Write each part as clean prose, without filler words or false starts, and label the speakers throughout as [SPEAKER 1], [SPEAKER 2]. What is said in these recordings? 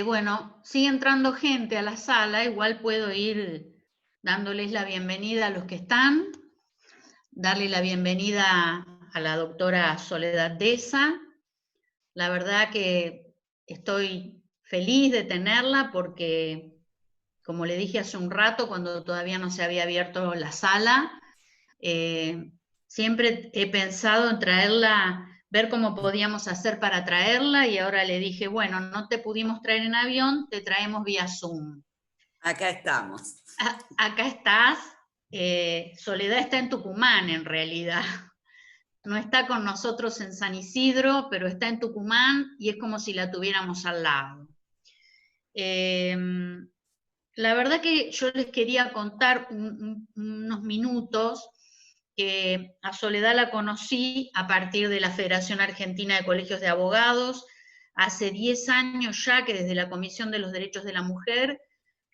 [SPEAKER 1] Bueno, sigue entrando gente a la sala, igual puedo ir dándoles la bienvenida a los que están, darle la bienvenida a la doctora Soledad Deza. La verdad que estoy feliz de tenerla porque, como le dije hace un rato, cuando todavía no se había abierto la sala, eh, siempre he pensado en traerla, ver cómo podíamos hacer para traerla, y ahora le dije, bueno, no te pudimos traer en avión, te traemos vía Zoom.
[SPEAKER 2] Acá estamos.
[SPEAKER 1] Acá estás. Soledad está en Tucumán en realidad. No está con nosotros en San Isidro, pero está en Tucumán y es como si la tuviéramos al lado. La verdad que yo les quería contar unos minutos que a Soledad la conocí a partir de la Federación Argentina de Colegios de Abogados, hace 10 años ya que desde la Comisión de los Derechos de la Mujer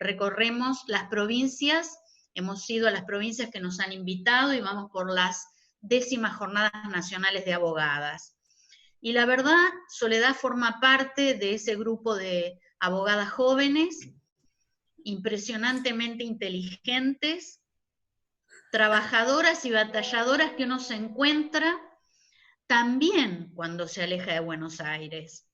[SPEAKER 1] recorremos las provincias, hemos ido a las provincias que nos han invitado y vamos por las 10ª Jornadas Nacionales de Abogadas. Y la verdad, Soledad forma parte de ese grupo de abogadas jóvenes, impresionantemente inteligentes, trabajadoras y batalladoras que uno se encuentra también cuando se aleja de Buenos Aires.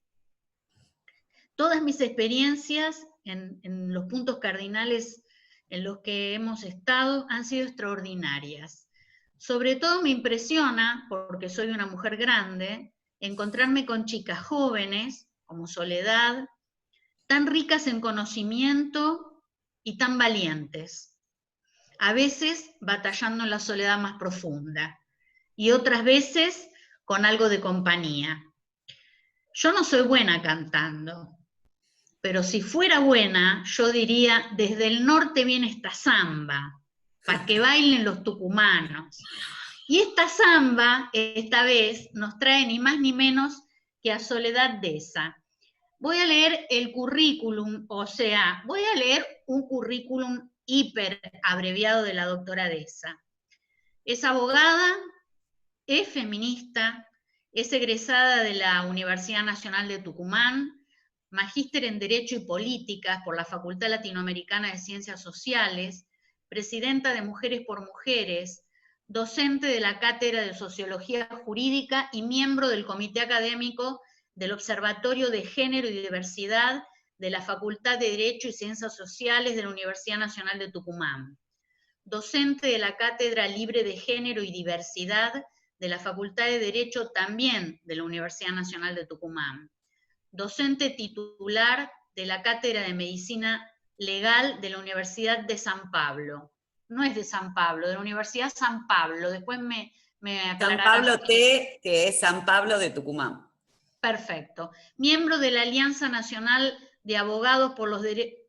[SPEAKER 1] Todas mis experiencias en los puntos cardinales en los que hemos estado han sido extraordinarias. Sobre todo me impresiona, porque soy una mujer grande, encontrarme con chicas jóvenes, como Soledad, tan ricas en conocimiento y tan valientes. A veces batallando en la soledad más profunda y otras veces con algo de compañía. Yo no soy buena cantando, pero si fuera buena, yo diría, desde el norte viene esta samba, para que bailen los tucumanos. Y esta samba, esta vez, nos trae ni más ni menos que a Soledad Deza. Voy a leer el currículum, o sea, voy a leer un currículum hiper abreviado de la doctora Deza. Es abogada, es feminista, es egresada de la Universidad Nacional de Tucumán, magíster en Derecho y Políticas por la Facultad Latinoamericana de Ciencias Sociales, presidenta de Mujeres por Mujeres, docente de la Cátedra de Sociología Jurídica y miembro del Comité Académico del Observatorio de Género y Diversidad de la Facultad de Derecho y Ciencias Sociales de la Universidad Nacional de Tucumán, docente de la Cátedra Libre de Género y Diversidad de la Facultad de Derecho también de la Universidad Nacional de Tucumán, docente titular de la Cátedra de Medicina Legal de la Universidad de San Pablo. No es de San Pablo, de la Universidad San Pablo. Después me
[SPEAKER 2] San
[SPEAKER 1] aclararán.
[SPEAKER 2] Pablo T, que es San Pablo de Tucumán.
[SPEAKER 1] Perfecto. Miembro de la Alianza Nacional de Abogados por los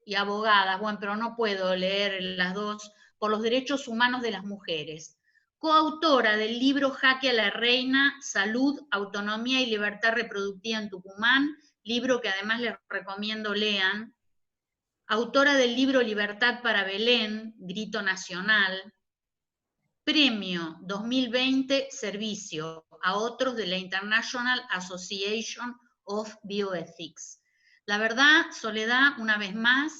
[SPEAKER 1] y Abogadas, bueno, pero no puedo leer las dos, por los Derechos Humanos de las Mujeres. Coautora del libro Jaque a la Reina, Salud, Autonomía y Libertad Reproductiva en Tucumán, libro que además les recomiendo lean. Autora del libro Libertad para Belén, Grito Nacional. Premio 2020 Servicio a otros de la International Association of Bioethics. La verdad, Soledad, una vez más,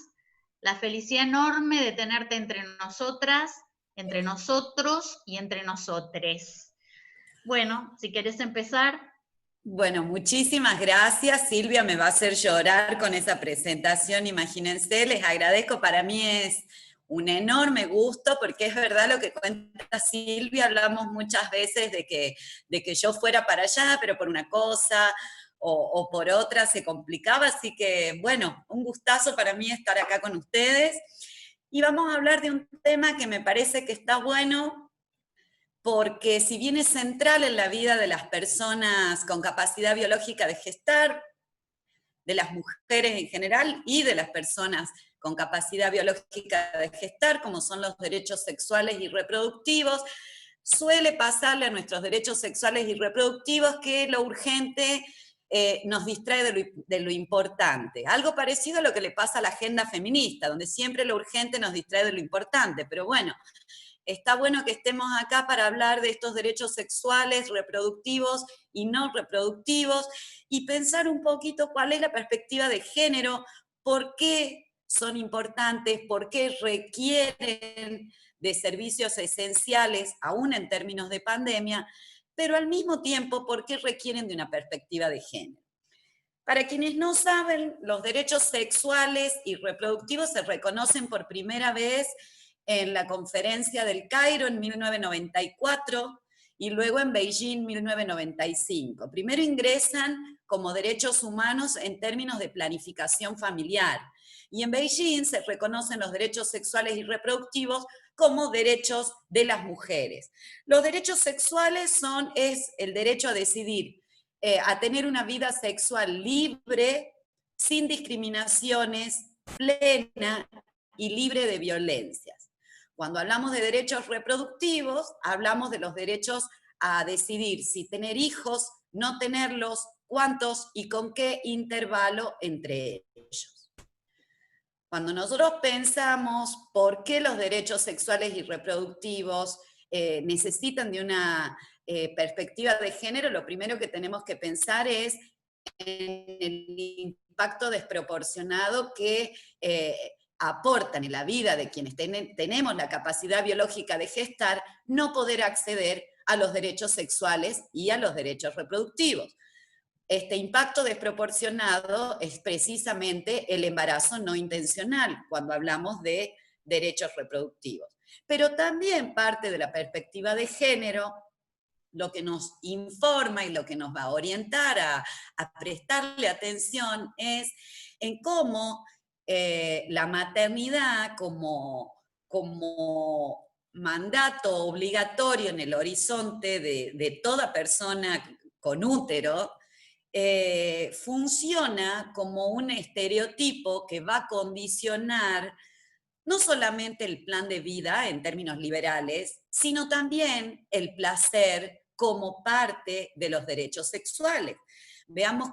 [SPEAKER 1] la felicidad enorme de tenerte entre nosotras, entre nosotros y entre nosotres. Bueno, si querés empezar.
[SPEAKER 2] Bueno, muchísimas gracias. Silvia me va a hacer llorar con esa presentación, imagínense, les agradezco, para mí es un enorme gusto, porque es verdad lo que cuenta Silvia, hablamos muchas veces de que yo fuera para allá, pero por una cosa o por otra se complicaba, así que bueno, un gustazo para mí estar acá con ustedes. Y vamos a hablar de un tema que me parece que está bueno, porque si bien es central en la vida de las personas con capacidad biológica de gestar, de las mujeres en general y de las personas con capacidad biológica de gestar, como son los derechos sexuales y reproductivos, suele pasarle a nuestros derechos sexuales y reproductivos que lo urgente nos distrae de lo importante. Algo parecido a lo que le pasa a la agenda feminista, donde siempre lo urgente nos distrae de lo importante, pero bueno, está bueno que estemos acá para hablar de estos derechos sexuales, reproductivos y no reproductivos, y pensar un poquito cuál es la perspectiva de género, por qué son importantes, por qué requieren de servicios esenciales, aún en términos de pandemia, pero al mismo tiempo, por qué requieren de una perspectiva de género. Para quienes no saben, los derechos sexuales y reproductivos se reconocen por primera vez en la Conferencia del Cairo en 1994 y luego en Beijing en 1995. Primero ingresan como derechos humanos en términos de planificación familiar, y en Beijing se reconocen los derechos sexuales y reproductivos como derechos de las mujeres. Los derechos sexuales es el derecho a decidir, a tener una vida sexual libre, sin discriminaciones, plena y libre de violencias. Cuando hablamos de derechos reproductivos, hablamos de los derechos a decidir si tener hijos, no tenerlos, cuántos y con qué intervalo entre ellos. Cuando nosotros pensamos por qué los derechos sexuales y reproductivos necesitan de una perspectiva de género, lo primero que tenemos que pensar es en el impacto desproporcionado que aportan en la vida de quienes tenemos la capacidad biológica de gestar, no poder acceder a los derechos sexuales y a los derechos reproductivos. Este impacto desproporcionado es precisamente el embarazo no intencional, cuando hablamos de derechos reproductivos. Pero también parte de la perspectiva de género, lo que nos informa y lo que nos va a orientar a prestarle atención es en cómo la maternidad como mandato obligatorio en el horizonte de toda persona con útero, funciona como un estereotipo que va a condicionar no solamente el plan de vida en términos liberales, sino también el placer como parte de los derechos sexuales. Vemos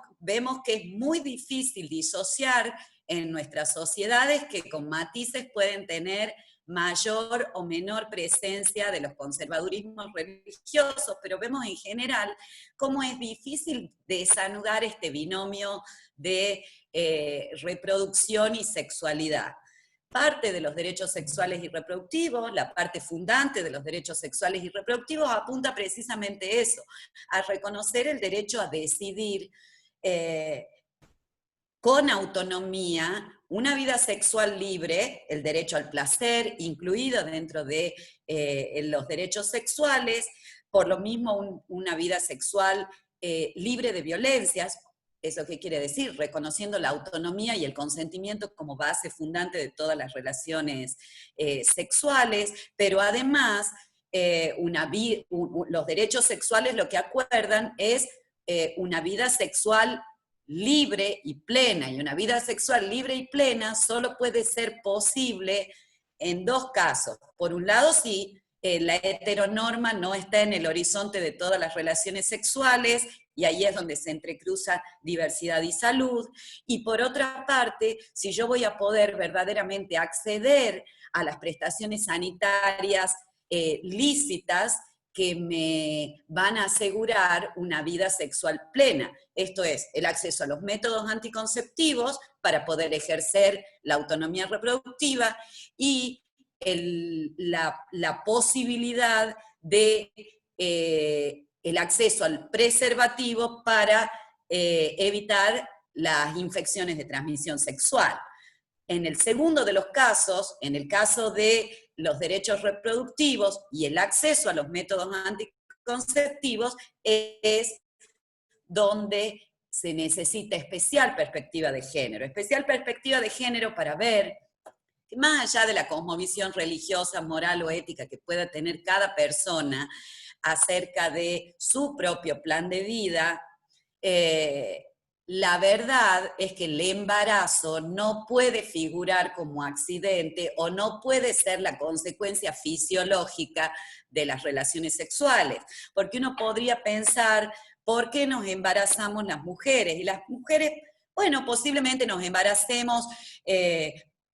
[SPEAKER 2] que es muy difícil disociar en nuestras sociedades que con matices pueden tener mayor o menor presencia de los conservadurismos religiosos, pero vemos en general cómo es difícil desanudar este binomio de reproducción y sexualidad. Parte de los derechos sexuales y reproductivos, la parte fundante de los derechos sexuales y reproductivos apunta precisamente a eso, a reconocer el derecho a decidir con autonomía una vida sexual libre, el derecho al placer, incluido dentro de los derechos sexuales, por lo mismo una vida sexual libre de violencias. ¿Eso qué quiere decir? Reconociendo la autonomía y el consentimiento como base fundante de todas las relaciones sexuales, pero además los derechos sexuales lo que acuerdan es una vida sexual libre y plena, y una vida sexual libre y plena solo puede ser posible en dos casos. Por un lado, si la heteronorma no está en el horizonte de todas las relaciones sexuales, y ahí es donde se entrecruza diversidad y salud, y por otra parte, si yo voy a poder verdaderamente acceder a las prestaciones sanitarias lícitas que me van a asegurar una vida sexual plena. Esto es, el acceso a los métodos anticonceptivos para poder ejercer la autonomía reproductiva y la posibilidad de el acceso al preservativo para evitar las infecciones de transmisión sexual. En el segundo de los casos, en el caso de los derechos reproductivos y el acceso a los métodos anticonceptivos, es donde se necesita especial perspectiva de género. Especial perspectiva de género para ver que más allá de la cosmovisión religiosa, moral o ética que pueda tener cada persona acerca de su propio plan de vida, la verdad es que el embarazo no puede figurar como accidente o no puede ser la consecuencia fisiológica de las relaciones sexuales, porque uno podría pensar, ¿por qué nos embarazamos las mujeres? Y las mujeres, bueno, posiblemente nos embaracemos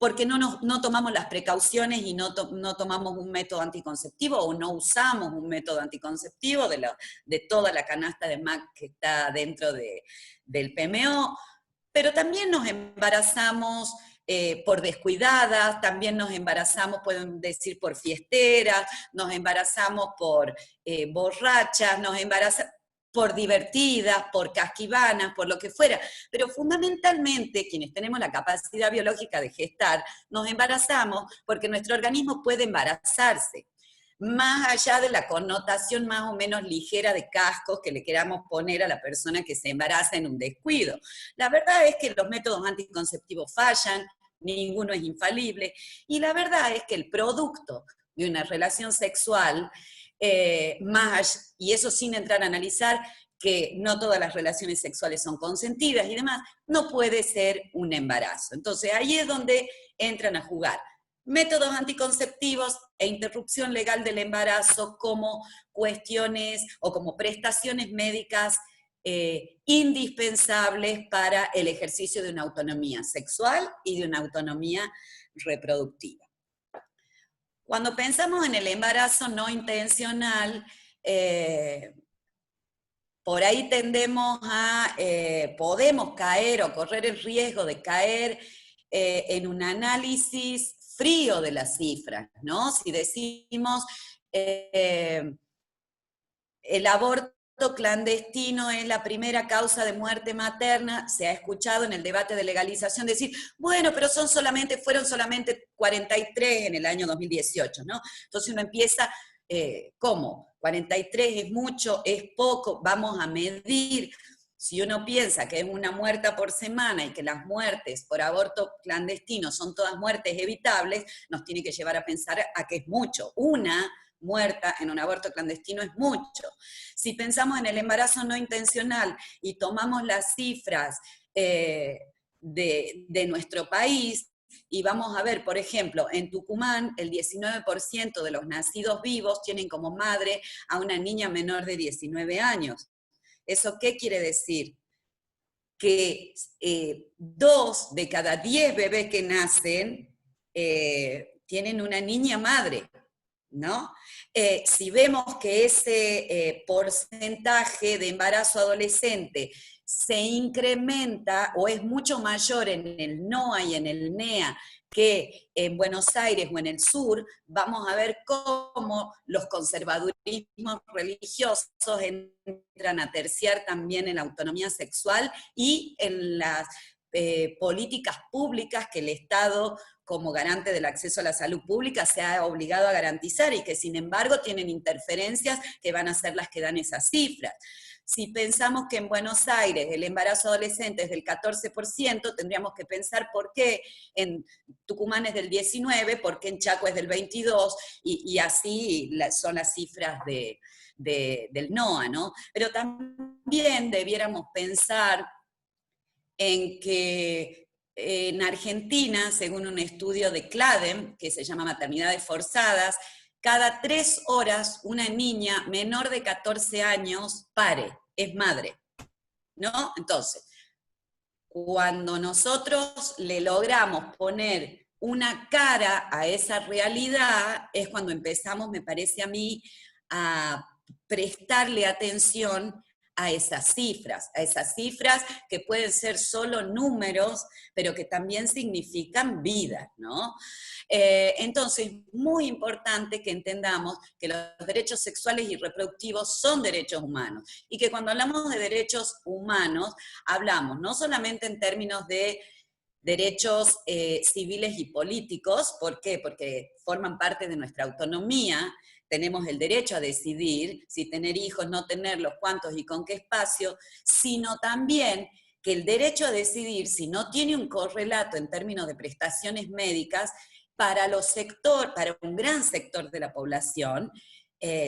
[SPEAKER 2] porque no tomamos las precauciones y no tomamos un método anticonceptivo o no usamos un método anticonceptivo de toda la canasta de MAC que está dentro del PMO, pero también nos embarazamos por descuidadas, también nos embarazamos, pueden decir, por fiesteras, nos embarazamos por borrachas, nos embarazamos por divertidas, por casquivanas, por lo que fuera. Pero fundamentalmente, quienes tenemos la capacidad biológica de gestar, nos embarazamos porque nuestro organismo puede embarazarse. Más allá de la connotación más o menos ligera de cascos que le queramos poner a la persona que se embaraza en un descuido. La verdad es que los métodos anticonceptivos fallan, ninguno es infalible, y la verdad es que el producto de una relación sexual, y eso sin entrar a analizar que no todas las relaciones sexuales son consentidas y demás, no puede ser un embarazo. Entonces ahí es donde entran a jugar métodos anticonceptivos e interrupción legal del embarazo como cuestiones o como prestaciones médicas indispensables para el ejercicio de una autonomía sexual y de una autonomía reproductiva. Cuando pensamos en el embarazo no intencional, por ahí tendemos a, podemos caer o correr el riesgo de caer en un análisis frío de las cifras, ¿no? Si decimos el aborto clandestino es la primera causa de muerte materna, se ha escuchado en el debate de legalización decir, bueno, pero fueron solamente 43 en el año 2018, ¿no? Entonces uno empieza, ¿cómo? 43 es mucho, es poco, vamos a medir. Si uno piensa que es una muerte por semana y que las muertes por aborto clandestino son todas muertes evitables, nos tiene que llevar a pensar a que es mucho. Una muerta en un aborto clandestino es mucho. Si pensamos en el embarazo no intencional y tomamos las cifras de nuestro país, y vamos a ver, por ejemplo, en Tucumán, el 19% de los nacidos vivos tienen como madre a una niña menor de 19 años. ¿Eso qué quiere decir? Que 2 de cada 10 bebés que nacen tienen una niña madre, ¿no? Si vemos que ese porcentaje de embarazo adolescente se incrementa o es mucho mayor en el NOA y en el NEA que en Buenos Aires o en el sur, vamos a ver cómo los conservadurismos religiosos entran a terciar también en la autonomía sexual y en las políticas públicas que el Estado, como garante del acceso a la salud pública, se ha obligado a garantizar y que sin embargo tienen interferencias que van a ser las que dan esas cifras. Si pensamos que en Buenos Aires el embarazo adolescente es del 14%, tendríamos que pensar por qué en Tucumán es del 19%, por qué en Chaco es del 22%, y así son las cifras del NOA, ¿no? Pero también debiéramos pensar en que en Argentina, según un estudio de CLADEM, que se llama Maternidades Forzadas, cada 3 horas una niña menor de 14 años pare, es madre, ¿no? Entonces, cuando nosotros le logramos poner una cara a esa realidad, es cuando empezamos, me parece a mí, a prestarle atención a esas cifras que pueden ser solo números, pero que también significan vidas, ¿no? Entonces, muy importante que entendamos que los derechos sexuales y reproductivos son derechos humanos, y que cuando hablamos de derechos humanos, hablamos no solamente en términos de derechos civiles y políticos. ¿Por qué? Porque forman parte de nuestra autonomía. Tenemos el derecho a decidir si tener hijos, no tenerlos, cuántos y con qué espacio, sino también que el derecho a decidir, si no tiene un correlato en términos de prestaciones médicas, para un gran sector de la población,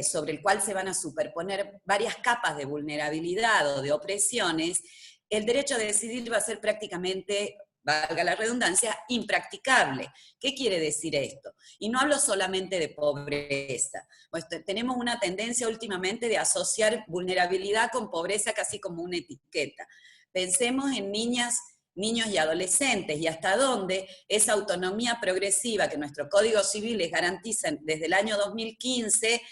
[SPEAKER 2] sobre el cual se van a superponer varias capas de vulnerabilidad o de opresiones, el derecho a decidir va a ser prácticamente, valga la redundancia, impracticable. ¿Qué quiere decir esto? Y no hablo solamente de pobreza. Pues tenemos una tendencia últimamente de asociar vulnerabilidad con pobreza casi como una etiqueta. Pensemos en niñas niños y adolescentes, y hasta dónde esa autonomía progresiva que nuestros códigos civiles garantizan desde el año 2015,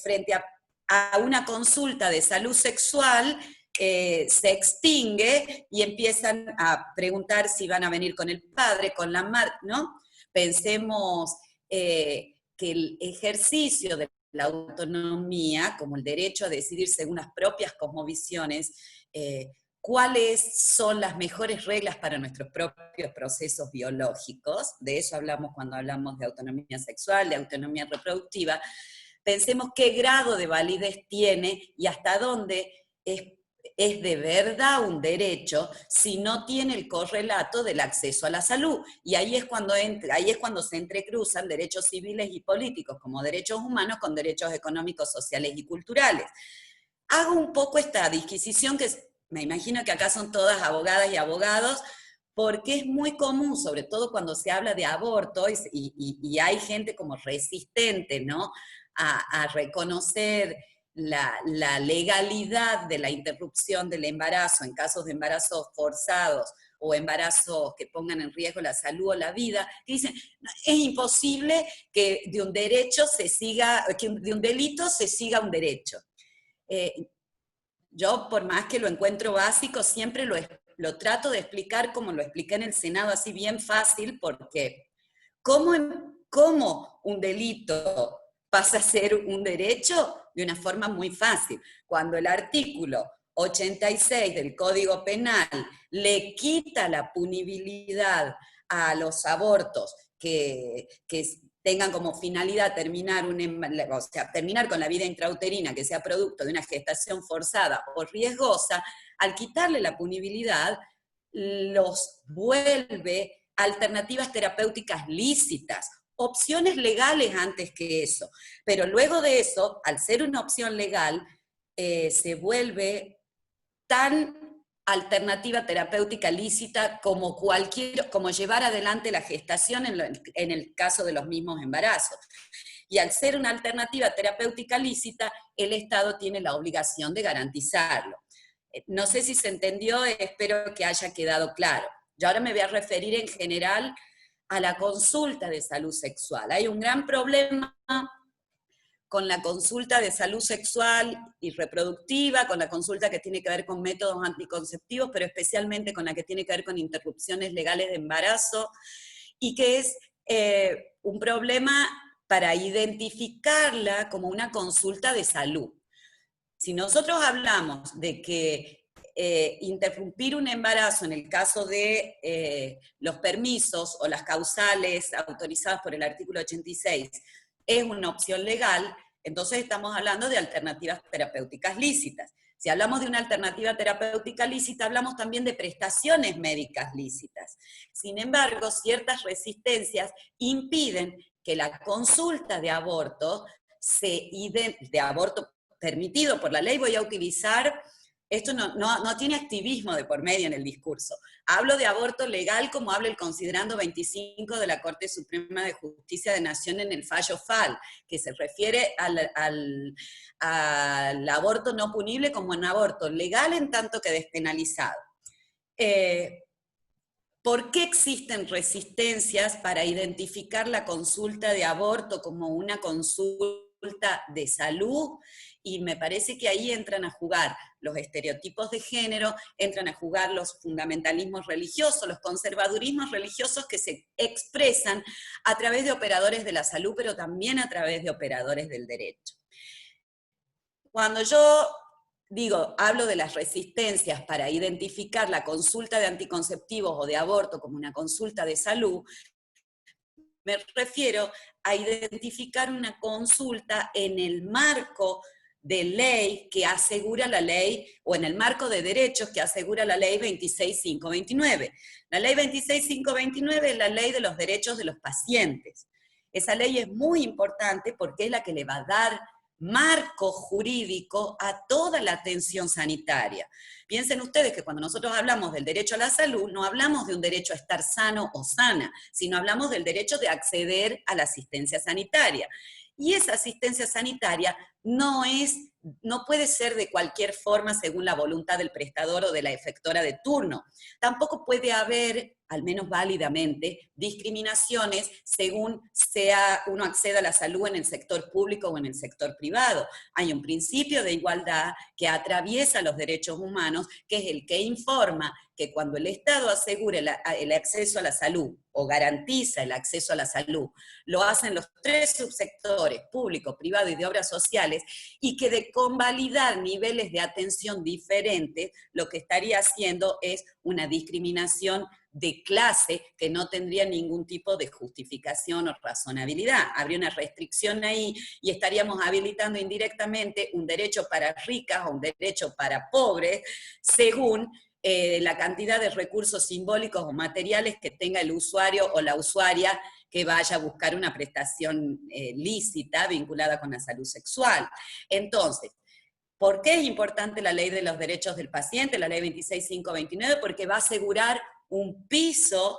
[SPEAKER 2] frente a una consulta de salud sexual, se extingue y empiezan a preguntar si van a venir con el padre, con la madre, ¿no? Pensemos que el ejercicio de la autonomía, como el derecho a decidir según las propias cosmovisiones, cuáles son las mejores reglas para nuestros propios procesos biológicos, de eso hablamos cuando hablamos de autonomía sexual, de autonomía reproductiva. Pensemos qué grado de validez tiene y hasta dónde es de verdad un derecho si no tiene el correlato del acceso a la salud. Y ahí es cuando se entrecruzan derechos civiles y políticos como derechos humanos con derechos económicos, sociales y culturales. Hago un poco esta disquisición que me imagino que acá son todas abogadas y abogados, porque es muy común, sobre todo cuando se habla de aborto, y hay gente como resistente, ¿no?, a reconocer la legalidad de la interrupción del embarazo en casos de embarazos forzados o embarazos que pongan en riesgo la salud o la vida, que dicen, es imposible que de un derecho se siga, que de un delito se siga un derecho. Yo, por más que lo encuentro básico, siempre lo trato de explicar como lo expliqué en el Senado, así bien fácil, porque ¿cómo un delito pasa a ser un derecho? De una forma muy fácil. Cuando el artículo 86 del Código Penal le quita la punibilidad a los abortos que tengan como finalidad terminar con la vida intrauterina que sea producto de una gestación forzada o riesgosa, al quitarle la punibilidad, los vuelve alternativas terapéuticas lícitas, opciones legales antes que eso. Pero luego de eso, al ser una opción legal, se vuelve tan alternativa terapéutica lícita como llevar adelante la gestación en el caso de los mismos embarazos. Y al ser una alternativa terapéutica lícita, el Estado tiene la obligación de garantizarlo. No sé si se entendió, espero que haya quedado claro. Yo ahora me voy a referir en general a la consulta de salud sexual. Hay un gran problema con la consulta de salud sexual y reproductiva, con la consulta que tiene que ver con métodos anticonceptivos, pero especialmente con la que tiene que ver con interrupciones legales de embarazo, y que es un problema para identificarla como una consulta de salud. Si nosotros hablamos de que interrumpir un embarazo en el caso de los permisos o las causales autorizadas por el artículo 86 es una opción legal, entonces estamos hablando de alternativas terapéuticas lícitas. Si hablamos de una alternativa terapéutica lícita, hablamos también de prestaciones médicas lícitas. Sin embargo, ciertas resistencias impiden que la consulta de aborto permitido por la ley, voy a utilizar, esto no tiene activismo de por medio en el discurso. Hablo de aborto legal como habla el considerando 25 de la Corte Suprema de Justicia de Nación en el fallo FAL, que se refiere al aborto no punible como un aborto legal en tanto que despenalizado. ¿Por qué existen resistencias para identificar la consulta de aborto como una consulta de salud? Y me parece que ahí entran a jugar los estereotipos de género, entran a jugar los fundamentalismos religiosos, los conservadurismos religiosos que se expresan a través de operadores de la salud, pero también a través de operadores del derecho. Cuando yo hablo de las resistencias para identificar la consulta de anticonceptivos o de aborto como una consulta de salud, me refiero a identificar una consulta en el marco de ley que asegura la ley, o en el marco de derechos que asegura la ley 26529. La ley 26529 es la ley de los derechos de los pacientes. Esa ley es muy importante porque es la que le va a dar marco jurídico a toda la atención sanitaria. Piensen ustedes que cuando nosotros hablamos del derecho a la salud, no hablamos de un derecho a estar sano o sana, sino hablamos del derecho de acceder a la asistencia sanitaria. Y esa asistencia sanitaria no es no puede ser de cualquier forma según la voluntad del prestador o de la efectora de turno. Tampoco puede haber, al menos válidamente, discriminaciones según uno acceda a la salud en el sector público o en el sector privado. Hay un principio de igualdad que atraviesa los derechos humanos, que es el que informa que cuando el Estado asegure el acceso a la salud o garantiza el acceso a la salud, lo hacen los tres subsectores, público, privado y de obras sociales, y que de convalidar niveles de atención diferentes, lo que estaría haciendo es una discriminación de clase que no tendría ningún tipo de justificación o razonabilidad. Habría una restricción ahí y estaríamos habilitando indirectamente un derecho para ricas o un derecho para pobres, según la cantidad de recursos simbólicos o materiales que tenga el usuario o la usuaria que vaya a buscar una prestación lícita vinculada con la salud sexual. Entonces, ¿por qué es importante la ley de los derechos del paciente, la ley 26529? Porque va a asegurar un piso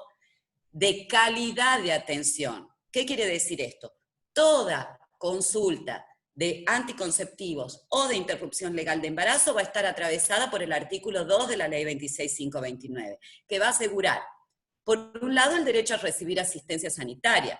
[SPEAKER 2] de calidad de atención. ¿Qué quiere decir esto? Toda consulta de anticonceptivos o de interrupción legal de embarazo va a estar atravesada por el artículo 2 de la ley 26529, que va a asegurar, por un lado, el derecho a recibir asistencia sanitaria.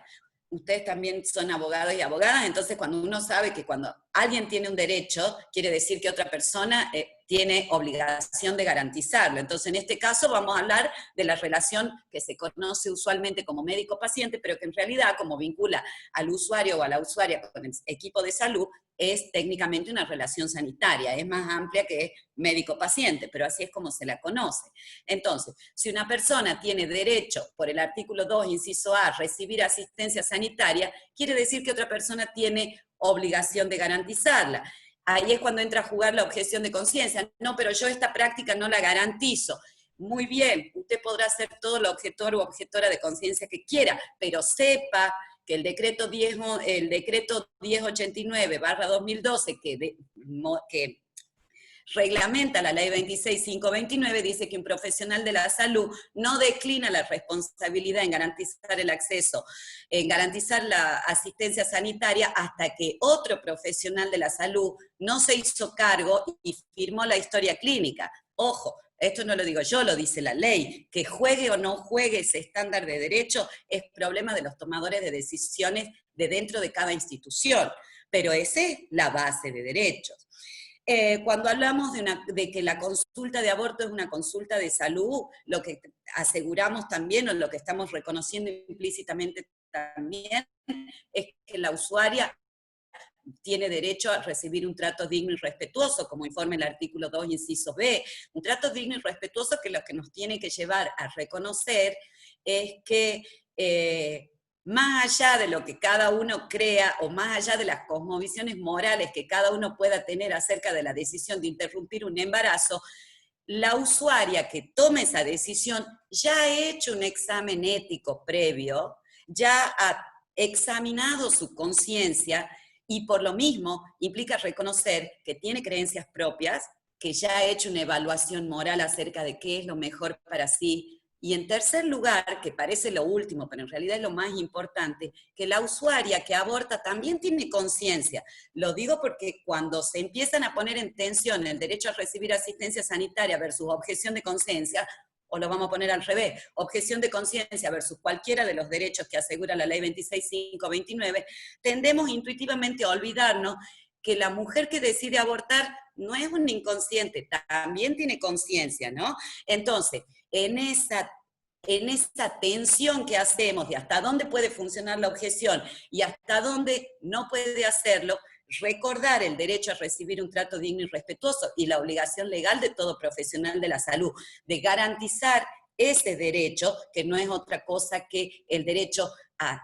[SPEAKER 2] Ustedes también son abogados y abogadas, entonces cuando uno sabe que cuando alguien tiene un derecho, quiere decir que otra persona tiene obligación de garantizarlo. Entonces en este caso vamos a hablar de la relación que se conoce usualmente como médico-paciente, pero que en realidad, como vincula al usuario o a la usuaria con el equipo de salud, es técnicamente una relación sanitaria, es más amplia que médico-paciente, pero así es como se la conoce. Entonces, si una persona tiene derecho, por el artículo 2, inciso A, a recibir asistencia sanitaria, quiere decir que otra persona tiene obligación de garantizarla. Ahí es cuando entra a jugar la objeción de conciencia. No, pero yo esta práctica no la garantizo. Muy bien, usted podrá hacer todo lo objetor o objetora de conciencia que quiera, pero sepa que el decreto 1089/2012, que reglamenta la ley 26529, dice que un profesional de la salud no declina la responsabilidad en garantizar el acceso, en garantizar la asistencia sanitaria hasta que otro profesional de la salud no se hizo cargo y firmó la historia clínica. Ojo, esto no lo digo yo, lo dice la ley. Que juegue o no juegue ese estándar de derecho es problema de los tomadores de decisiones de dentro de cada institución, pero esa es la base de derechos. Cuando hablamos de que la consulta de aborto es una consulta de salud, lo que aseguramos también, o lo que estamos reconociendo implícitamente también, es que la usuaria tiene derecho a recibir un trato digno y respetuoso, como informa el artículo 2, inciso B. Un trato digno y respetuoso que lo que nos tiene que llevar a reconocer es que más allá de lo que cada uno crea, o más allá de las cosmovisiones morales que cada uno pueda tener acerca de la decisión de interrumpir un embarazo, la usuaria que tome esa decisión ya ha hecho un examen ético previo, ya ha examinado su conciencia, y por lo mismo implica reconocer que tiene creencias propias, que ya ha hecho una evaluación moral acerca de qué es lo mejor para sí. Y en tercer lugar, que parece lo último, pero en realidad es lo más importante, que la usuaria que aborta también tiene conciencia. Lo digo porque cuando se empiezan a poner en tensión el derecho a recibir asistencia sanitaria versus objeción de conciencia, o lo vamos a poner al revés, objeción de conciencia versus cualquiera de los derechos que asegura la ley 26529, tendemos intuitivamente a olvidarnos que la mujer que decide abortar no es un inconsciente, también tiene conciencia, ¿no? Entonces, en esa tensión que hacemos de hasta dónde puede funcionar la objeción y hasta dónde no puede hacerlo, recordar el derecho a recibir un trato digno y respetuoso y la obligación legal de todo profesional de la salud de garantizar ese derecho, que no es otra cosa que el derecho a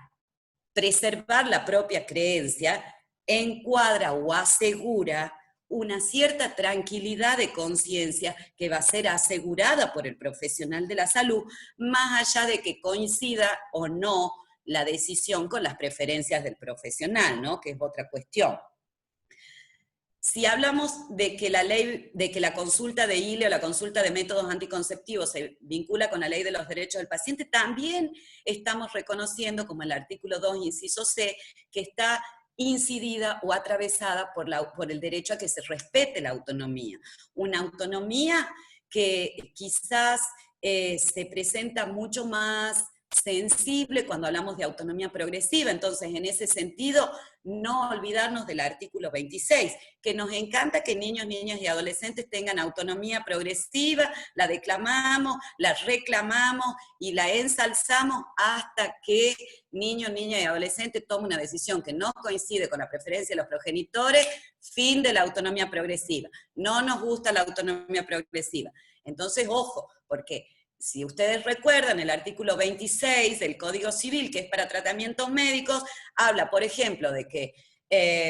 [SPEAKER 2] preservar la propia creencia, encuadra o asegura una cierta tranquilidad de conciencia que va a ser asegurada por el profesional de la salud, más allá de que coincida o no la decisión con las preferencias del profesional, ¿no? Que es otra cuestión. Si hablamos de que la consulta de ILE o la consulta de métodos anticonceptivos se vincula con la ley de los derechos del paciente, también estamos reconociendo, como el artículo 2, inciso C, que está incidida o atravesada por el derecho a que se respete la autonomía. Una autonomía que quizás se presenta mucho más sensible cuando hablamos de autonomía progresiva. Entonces, en ese sentido, no olvidarnos del artículo 26, que nos encanta que niños, niñas y adolescentes tengan autonomía progresiva, la declamamos, la reclamamos y la ensalzamos hasta que niño, niña y adolescente tome una decisión que no coincide con la preferencia de los progenitores, fin de la autonomía progresiva. No nos gusta la autonomía progresiva. Entonces, ojo, porque si ustedes recuerdan, el artículo 26 del Código Civil, que es para tratamientos médicos, habla, por ejemplo, de que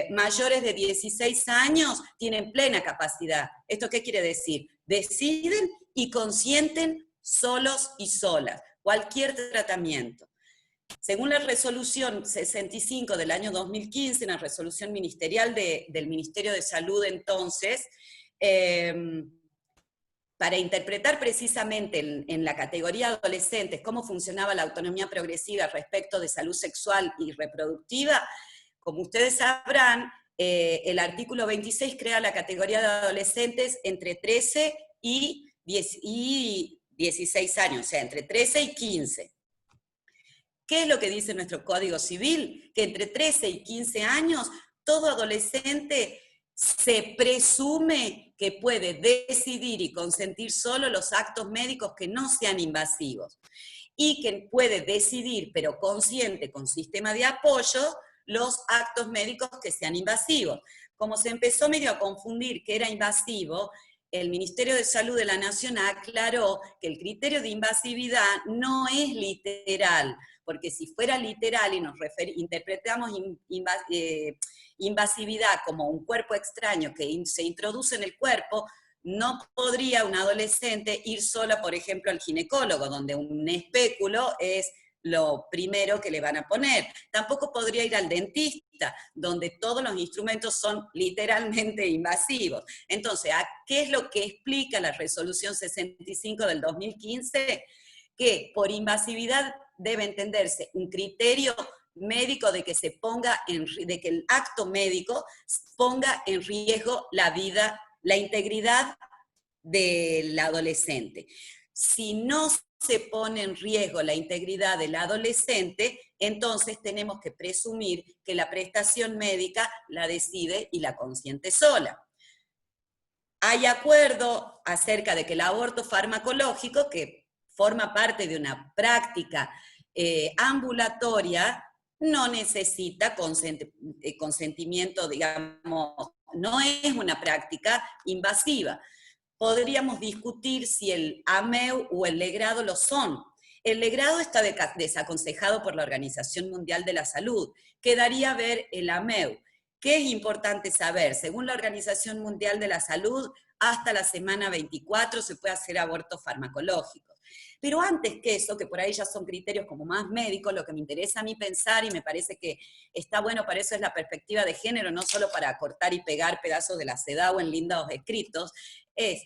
[SPEAKER 2] mayores de 16 años tienen plena capacidad. ¿Esto qué quiere decir? Deciden y consienten solos y solas cualquier tratamiento. Según la resolución 65 del año 2015, una resolución ministerial del Ministerio de Salud entonces, para interpretar precisamente en la categoría adolescentes cómo funcionaba la autonomía progresiva respecto de salud sexual y reproductiva, como ustedes sabrán, el artículo 26 crea la categoría de adolescentes entre 13 y 16 años, o sea, entre 13 y 15. ¿Qué es lo que dice nuestro Código Civil? Que entre 13 y 15 años, todo adolescente se presume que puede decidir y consentir solo los actos médicos que no sean invasivos, y que puede decidir, pero consciente con sistema de apoyo, los actos médicos que sean invasivos. Como se empezó medio a confundir que era invasivo, el Ministerio de Salud de la Nación aclaró que el criterio de invasividad no es literal, porque si fuera literal y nos interpretamos invasividad como un cuerpo extraño que se introduce en el cuerpo, no podría un adolescente ir sola, por ejemplo, al ginecólogo, donde un espéculo es lo primero que le van a poner. Tampoco podría ir al dentista, donde todos los instrumentos son literalmente invasivos. Entonces, ¿qué es lo que explica la resolución 65 del 2015? Que por invasividad debe entenderse un criterio médico de que de que el acto médico ponga en riesgo la vida, la integridad del adolescente. Si no se pone en riesgo la integridad del adolescente, entonces tenemos que presumir que la prestación médica la decide y la consiente sola. Hay acuerdo acerca de que el aborto farmacológico, que forma parte de una práctica ambulatoria, no necesita consentimiento, digamos, no es una práctica invasiva. Podríamos discutir si el AMEU o el legrado lo son. El legrado está desaconsejado por la Organización Mundial de la Salud. Quedaría ver el AMEU. ¿Qué es importante saber? Según la Organización Mundial de la Salud, hasta la semana 24 se puede hacer abortos farmacológicos. Pero antes que eso, que por ahí ya son criterios como más médicos, lo que me interesa a mí pensar, y me parece que está bueno, para eso es la perspectiva de género, no solo para cortar y pegar pedazos de la CEDAW en lindos escritos, es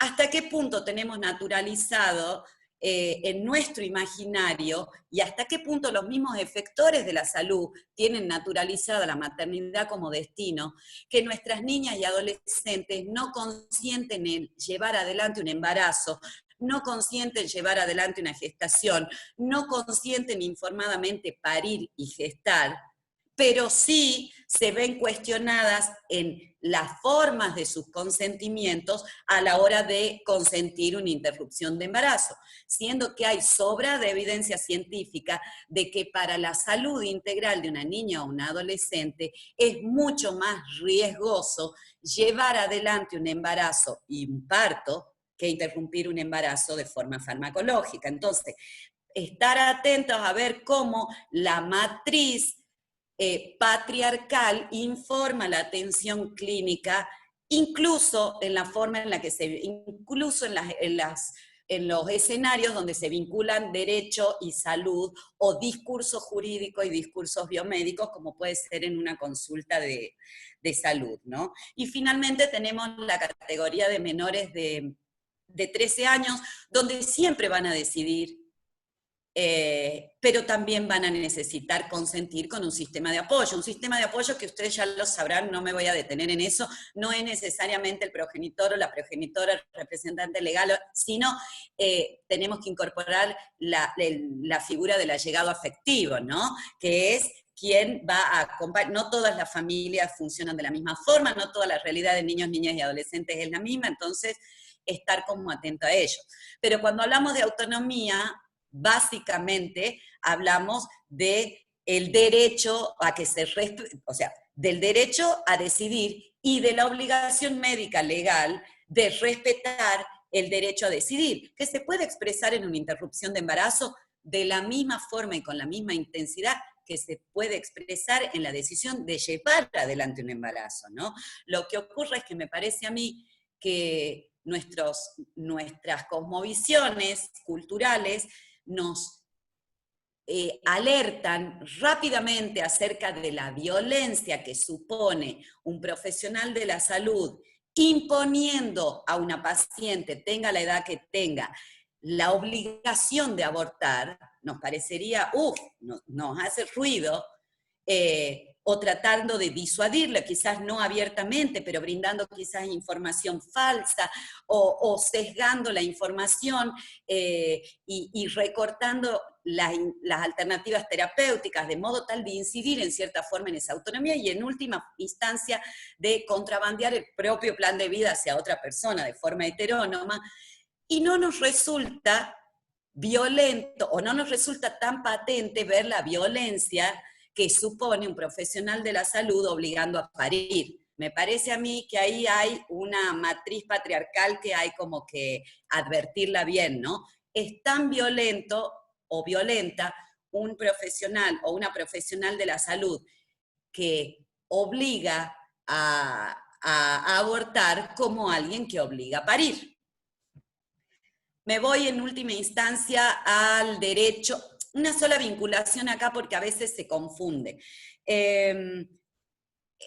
[SPEAKER 2] hasta qué punto tenemos naturalizado en nuestro imaginario y hasta qué punto los mismos efectores de la salud tienen naturalizada la maternidad como destino, que nuestras niñas y adolescentes no consienten en llevar adelante un embarazo, no consienten llevar adelante una gestación, no consienten informadamente parir y gestar, pero sí se ven cuestionadas en las formas de sus consentimientos a la hora de consentir una interrupción de embarazo, siendo que hay sobra de evidencia científica de que para la salud integral de una niña o un adolescente es mucho más riesgoso llevar adelante un embarazo y un parto que interrumpir un embarazo de forma farmacológica. Entonces, estar atentos a ver cómo la matriz patriarcal informa la atención clínica, incluso en la forma en la que incluso en los escenarios donde se vinculan derecho y salud, o discurso jurídico y discursos biomédicos, como puede ser en una consulta de salud, ¿no? Y finalmente tenemos la categoría de menores de 13 años, donde siempre van a decidir pero también van a necesitar consentir con un sistema de apoyo que ustedes ya lo sabrán, no me voy a detener en eso, no es necesariamente el progenitor o la progenitora, el representante legal, sino tenemos que incorporar la figura del allegado afectivo, ¿no? Que es quien va a acompañar. No todas las familias funcionan de la misma forma, no toda la realidad de niños, niñas y adolescentes es la misma, entonces estar como atento a ello. Pero cuando hablamos de autonomía, básicamente hablamos de el derecho a que se respete, o sea, del derecho a decidir y de la obligación médica legal de respetar el derecho a decidir, que se puede expresar en una interrupción de embarazo de la misma forma y con la misma intensidad que se puede expresar en la decisión de llevar adelante un embarazo, ¿no? Lo que ocurre es que me parece a mí que nuestras cosmovisiones culturales nos alertan rápidamente acerca de la violencia que supone un profesional de la salud imponiendo a una paciente, tenga la edad que tenga, la obligación de abortar, nos parecería, nos hace ruido, o tratando de disuadirlo, quizás no abiertamente, pero brindando quizás información falsa, o sesgando la información y recortando las alternativas terapéuticas, de modo tal de incidir en cierta forma en esa autonomía y en última instancia de contrabandear el propio plan de vida hacia otra persona de forma heterónoma, y no nos resulta violento o no nos resulta tan patente ver la violencia que supone un profesional de la salud obligando a parir. Me parece a mí que ahí hay una matriz patriarcal que hay como que advertirla bien, ¿no? Es tan violento o violenta un profesional o una profesional de la salud que obliga a abortar como alguien que obliga a parir. Me voy en última instancia al derecho, una sola vinculación acá porque a veces se confunde. En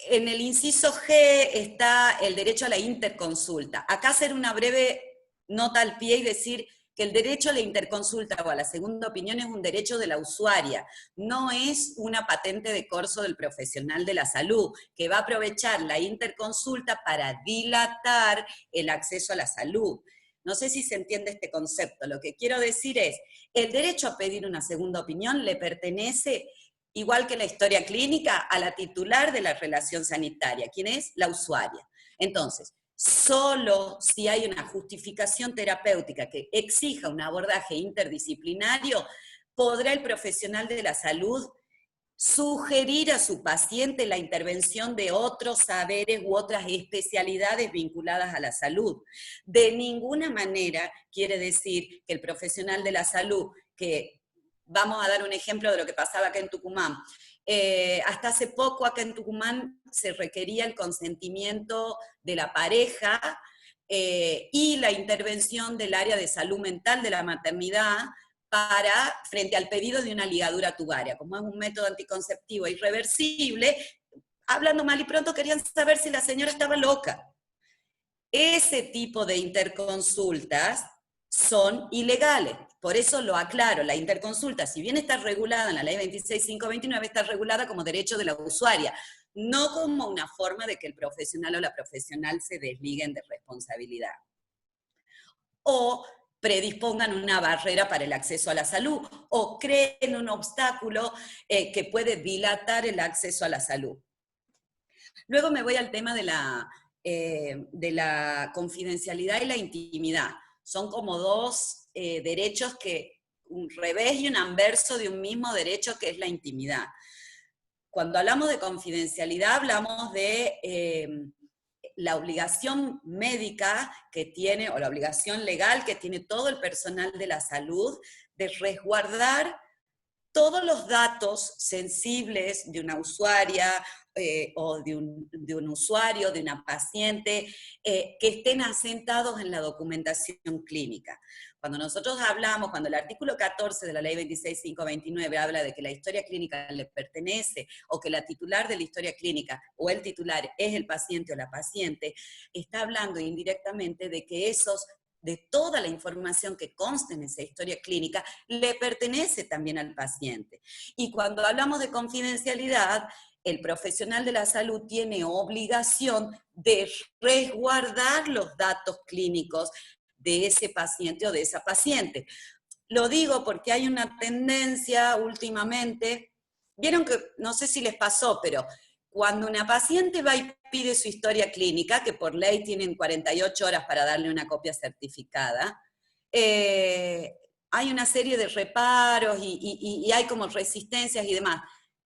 [SPEAKER 2] el inciso G está el derecho a la interconsulta. Acá hacer una breve nota al pie y decir que el derecho a la interconsulta o a la segunda opinión es un derecho de la usuaria, no es una patente de corso del profesional de la salud, que va a aprovechar la interconsulta para dilatar el acceso a la salud. No sé si se entiende este concepto. Lo que quiero decir es, el derecho a pedir una segunda opinión le pertenece, igual que la historia clínica, a la titular de la relación sanitaria, quien es la usuaria. Entonces, solo si hay una justificación terapéutica que exija un abordaje interdisciplinario, podrá el profesional de la salud sugerir a su paciente la intervención de otros saberes u otras especialidades vinculadas a la salud. De ninguna manera quiere decir que el profesional de la salud, que vamos a dar un ejemplo de lo que pasaba acá en Tucumán, hasta hace poco acá en Tucumán se requería el consentimiento de la pareja y la intervención del área de salud mental de la maternidad frente al pedido de una ligadura tubaria. Como es un método anticonceptivo irreversible, hablando mal y pronto querían saber si la señora estaba loca. Ese tipo de interconsultas son ilegales. Por eso lo aclaro, la interconsulta, si bien está regulada en la ley 26.529, está regulada como derecho de la usuaria, no como una forma de que el profesional o la profesional se desliguen de responsabilidad. O predispongan una barrera para el acceso a la salud, o creen un obstáculo que puede dilatar el acceso a la salud. Luego me voy al tema de la confidencialidad y la intimidad. Son como dos derechos un revés y un anverso de un mismo derecho que es la intimidad. Cuando hablamos de confidencialidad hablamos de la obligación médica que tiene, o la obligación legal que tiene todo el personal de la salud, de resguardar todos los datos sensibles de una usuaria o de un usuario, de una paciente, que estén asentados en la documentación clínica. Cuando nosotros hablamos, cuando el artículo 14 de la ley 26.529 habla de que la historia clínica le pertenece, o que la titular de la historia clínica, o el titular es el paciente o la paciente, está hablando indirectamente de que esos de toda la información que consta en esa historia clínica le pertenece también al paciente. Y cuando hablamos de confidencialidad, el profesional de la salud tiene obligación de resguardar los datos clínicos de ese paciente o de esa paciente. Lo digo porque hay una tendencia últimamente, vieron que, no sé si les pasó, pero cuando una paciente va y pide su historia clínica, que por ley tienen 48 horas para darle una copia certificada, hay una serie de reparos y hay como resistencias y demás.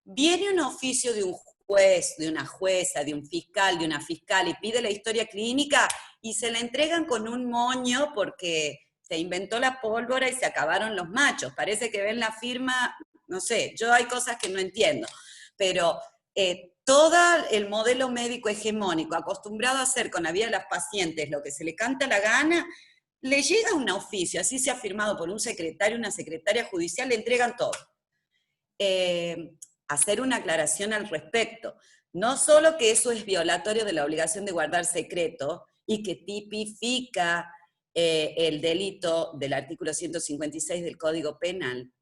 [SPEAKER 2] Viene un oficio de un juez, de una jueza, de un fiscal, de una fiscal, y pide la historia clínica y se la entregan con un moño porque se inventó la pólvora y se acabaron los machos. Parece que ven la firma, no sé, yo hay cosas que no entiendo, pero todo el modelo médico hegemónico, acostumbrado a hacer con la vida de las pacientes lo que se le canta la gana, le llega un oficio, así se ha firmado por un secretario, una secretaria judicial, le entregan todo. Hacer una aclaración al respecto. No solo que eso es violatorio de la obligación de guardar secreto y que tipifica el delito del artículo 156 del Código Penal,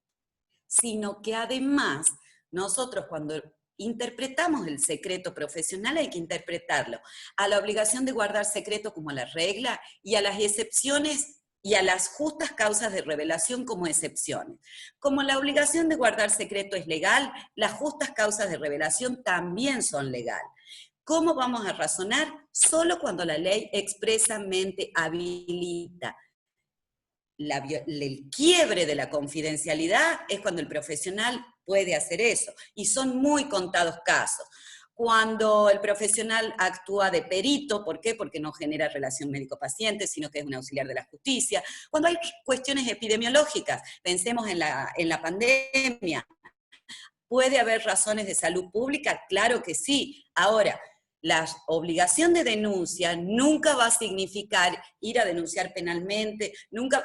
[SPEAKER 2] sino que además nosotros cuando interpretamos el secreto profesional hay que interpretarlo a la obligación de guardar secreto como la regla y a las excepciones y a las justas causas de revelación como excepciones. Como la obligación de guardar secreto es legal, las justas causas de revelación también son legales. ¿Cómo vamos a razonar? Solo cuando la ley expresamente habilita. El quiebre de la confidencialidad es cuando el profesional puede hacer eso, y son muy contados casos. Cuando el profesional actúa de perito, ¿por qué? Porque no genera relación médico-paciente, sino que es un auxiliar de la justicia. Cuando hay cuestiones epidemiológicas, pensemos en la pandemia, ¿puede haber razones de salud pública? Claro que sí. Ahora, la obligación de denuncia nunca va a significar ir a denunciar penalmente, nunca.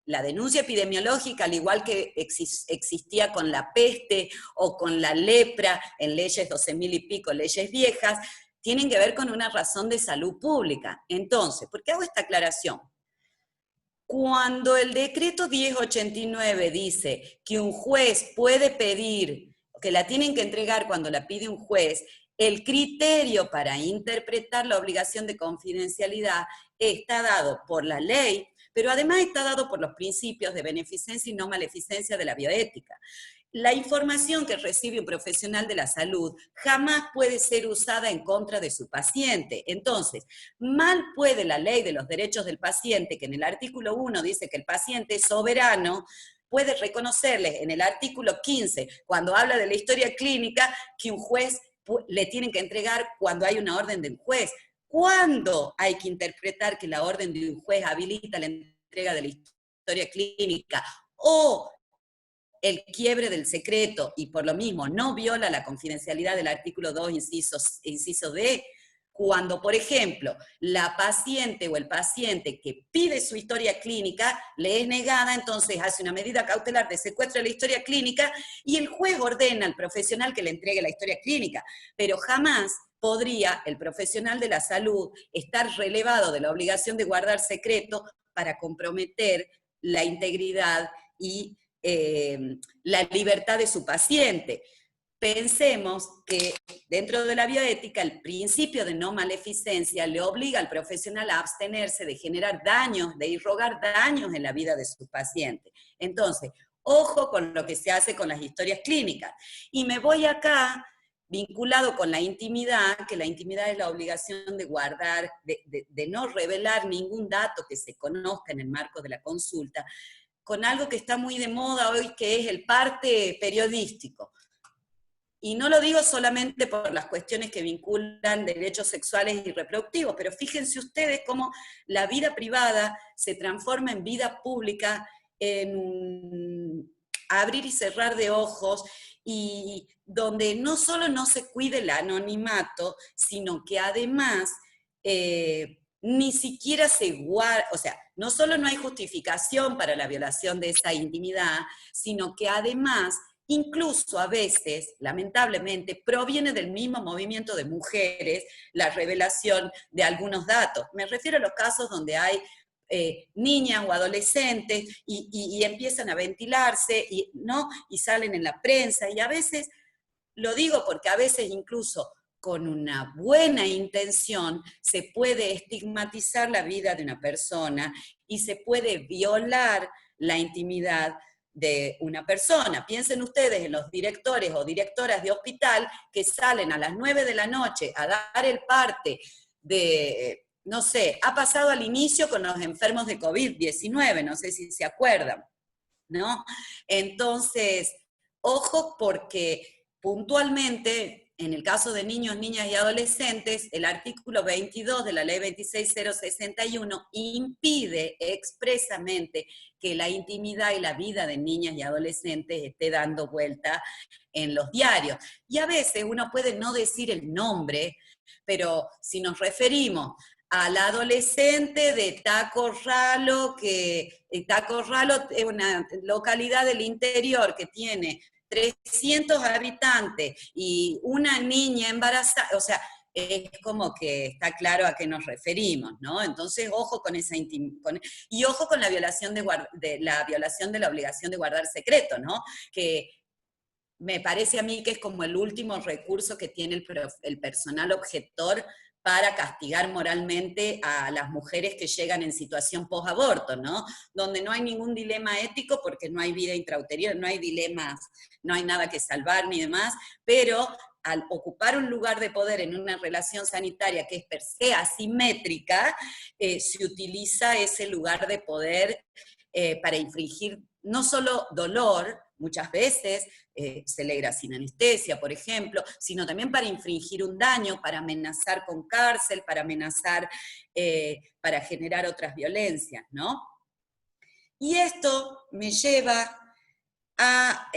[SPEAKER 2] La denuncia epidemiológica, al igual que existía con la peste o con la lepra en leyes 12.000 y pico, leyes viejas, tienen que ver con una razón de salud pública. Entonces, ¿por qué hago esta aclaración? Cuando el decreto 1089 dice que un juez puede pedir, que la tienen que entregar cuando la pide un juez, el criterio para interpretar la obligación de confidencialidad está dado por la ley, pero además está dado por los principios de beneficencia y no maleficencia de la bioética. La información que recibe un profesional de la salud jamás puede ser usada en contra de su paciente. Entonces, mal puede la ley de los derechos del paciente, que en el artículo 1 dice que el paciente es soberano, puede reconocerle en el artículo 15, cuando habla de la historia clínica, que un juez le tiene que entregar cuando hay una orden del juez. ¿Cuándo hay que interpretar que la orden de un juez habilita la entrega de la historia clínica o el quiebre del secreto y por lo mismo no viola la confidencialidad del artículo 2, inciso D? Cuando, por ejemplo, la paciente o el paciente que pide su historia clínica le es negada, entonces hace una medida cautelar de secuestro de la historia clínica y el juez ordena al profesional que le entregue la historia clínica, pero jamás podría el profesional de la salud estar relevado de la obligación de guardar secreto para comprometer la integridad y la libertad de su paciente. Pensemos que dentro de la bioética el principio de no maleficencia le obliga al profesional a abstenerse de generar daños, de irrogar daños en la vida de su paciente. Entonces, ojo con lo que se hace con las historias clínicas. Y me voy acá vinculado con la intimidad, que la intimidad es la obligación de guardar, de no revelar ningún dato que se conozca en el marco de la consulta, con algo que está muy de moda hoy, que es el parte periodístico. Y no lo digo solamente por las cuestiones que vinculan derechos sexuales y reproductivos, pero fíjense ustedes cómo la vida privada se transforma en vida pública, en un abrir y cerrar de ojos, y donde no solo no se cuide el anonimato, sino que además ni siquiera se guarda, o sea, no solo no hay justificación para la violación de esa intimidad, sino que además, incluso a veces, lamentablemente, proviene del mismo movimiento de mujeres la revelación de algunos datos. Me refiero a los casos donde hay niñas o adolescentes y empiezan a ventilarse, ¿no? Y salen en la prensa, y a veces, lo digo porque a veces incluso con una buena intención se puede estigmatizar la vida de una persona y se puede violar la intimidad de una persona. Piensen ustedes en los directores o directoras de hospital que salen a las 9 de la noche a dar el parte de, no sé, ha pasado al inicio con los enfermos de COVID-19, no sé si se acuerdan, ¿no? Entonces, ojo, porque puntualmente, en el caso de niños, niñas y adolescentes, el artículo 22 de la ley 26061 impide expresamente que la intimidad y la vida de niñas y adolescentes esté dando vuelta en los diarios. Y a veces uno puede no decir el nombre, pero si nos referimos al adolescente de Taco Ralo, que Taco Ralo es una localidad del interior que tiene 300 habitantes y una niña embarazada, o sea, es como que está claro a qué nos referimos, ¿no? Entonces, ojo con esa intimidad, y ojo con la violación de la violación de la obligación de guardar secreto, ¿no? Que me parece a mí que es como el último recurso que tiene el personal objetor para castigar moralmente a las mujeres que llegan en situación post-aborto, ¿no? Donde no hay ningún dilema ético porque no hay vida intrauterina, no hay dilemas, no hay nada que salvar ni demás, pero al ocupar un lugar de poder en una relación sanitaria que es per se asimétrica, se utiliza ese lugar de poder para infringir no solo dolor, muchas veces se alegra sin anestesia, por ejemplo, sino también para infringir un daño, para amenazar con cárcel, para amenazar, para generar otras violencias, ¿no? Y esto me lleva a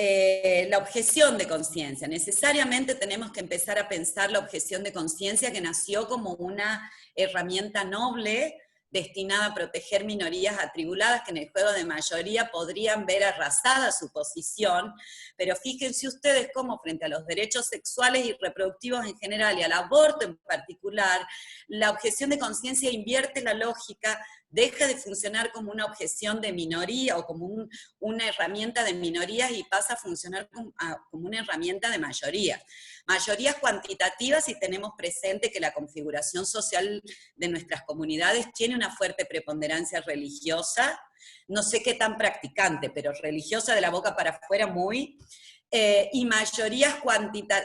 [SPEAKER 2] la objeción de conciencia. Necesariamente tenemos que empezar a pensar la objeción de conciencia, que nació como una herramienta noble destinada a proteger minorías atribuladas que en el juego de mayoría podrían ver arrasada su posición, pero fíjense ustedes cómo frente a los derechos sexuales y reproductivos en general y al aborto en particular, la objeción de conciencia invierte la lógica, deja de funcionar como una objeción de minoría o como una herramienta de minorías y pasa a funcionar como una herramienta de mayoría. Mayorías cuantitativas si tenemos presente que la configuración social de nuestras comunidades tiene una fuerte preponderancia religiosa, no sé qué tan practicante, pero religiosa de la boca para afuera muy, y mayorías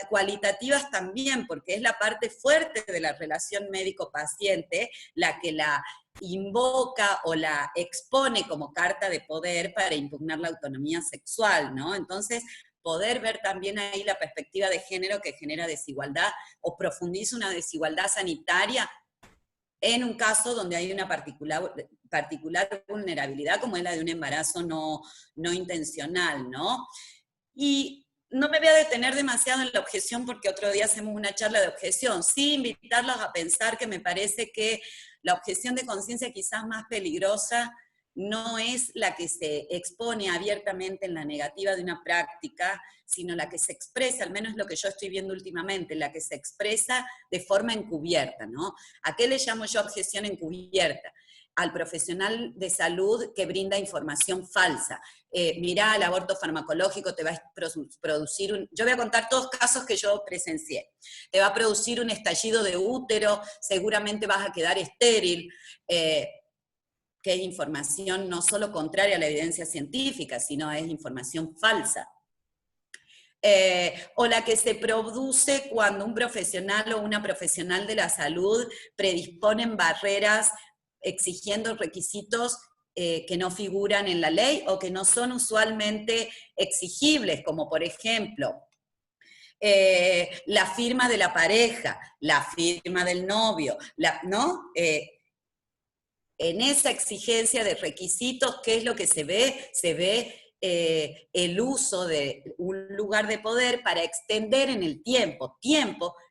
[SPEAKER 2] cualitativas también, porque es la parte fuerte de la relación médico-paciente la que la invoca o la expone como carta de poder para impugnar la autonomía sexual, ¿no? Entonces, poder ver también ahí la perspectiva de género que genera desigualdad o profundiza una desigualdad sanitaria en un caso donde hay una particular vulnerabilidad como es la de un embarazo no intencional, ¿no? Y no me voy a detener demasiado en la objeción porque otro día hacemos una charla de objeción, sí invitarlos a pensar que me parece que la objeción de conciencia quizás más peligrosa no es la que se expone abiertamente en la negativa de una práctica, sino la que se expresa, al menos lo que yo estoy viendo últimamente, la que se expresa de forma encubierta, ¿no? ¿A qué le llamo yo objeción encubierta? Al profesional de salud que brinda información falsa. Mirá, el aborto farmacológico te va a producir yo voy a contar todos casos que yo presencié. Te va a producir un estallido de útero, seguramente vas a quedar estéril, que es información no solo contraria a la evidencia científica, sino es información falsa. O la que se produce cuando un profesional o una profesional de la salud predisponen barreras exigiendo requisitos que no figuran en la ley o que no son usualmente exigibles, como por ejemplo, la firma de la pareja, la firma del novio, ¿no? En esa exigencia de requisitos, ¿qué es lo que se ve? Se ve el uso de un lugar de poder para extender en el tiempo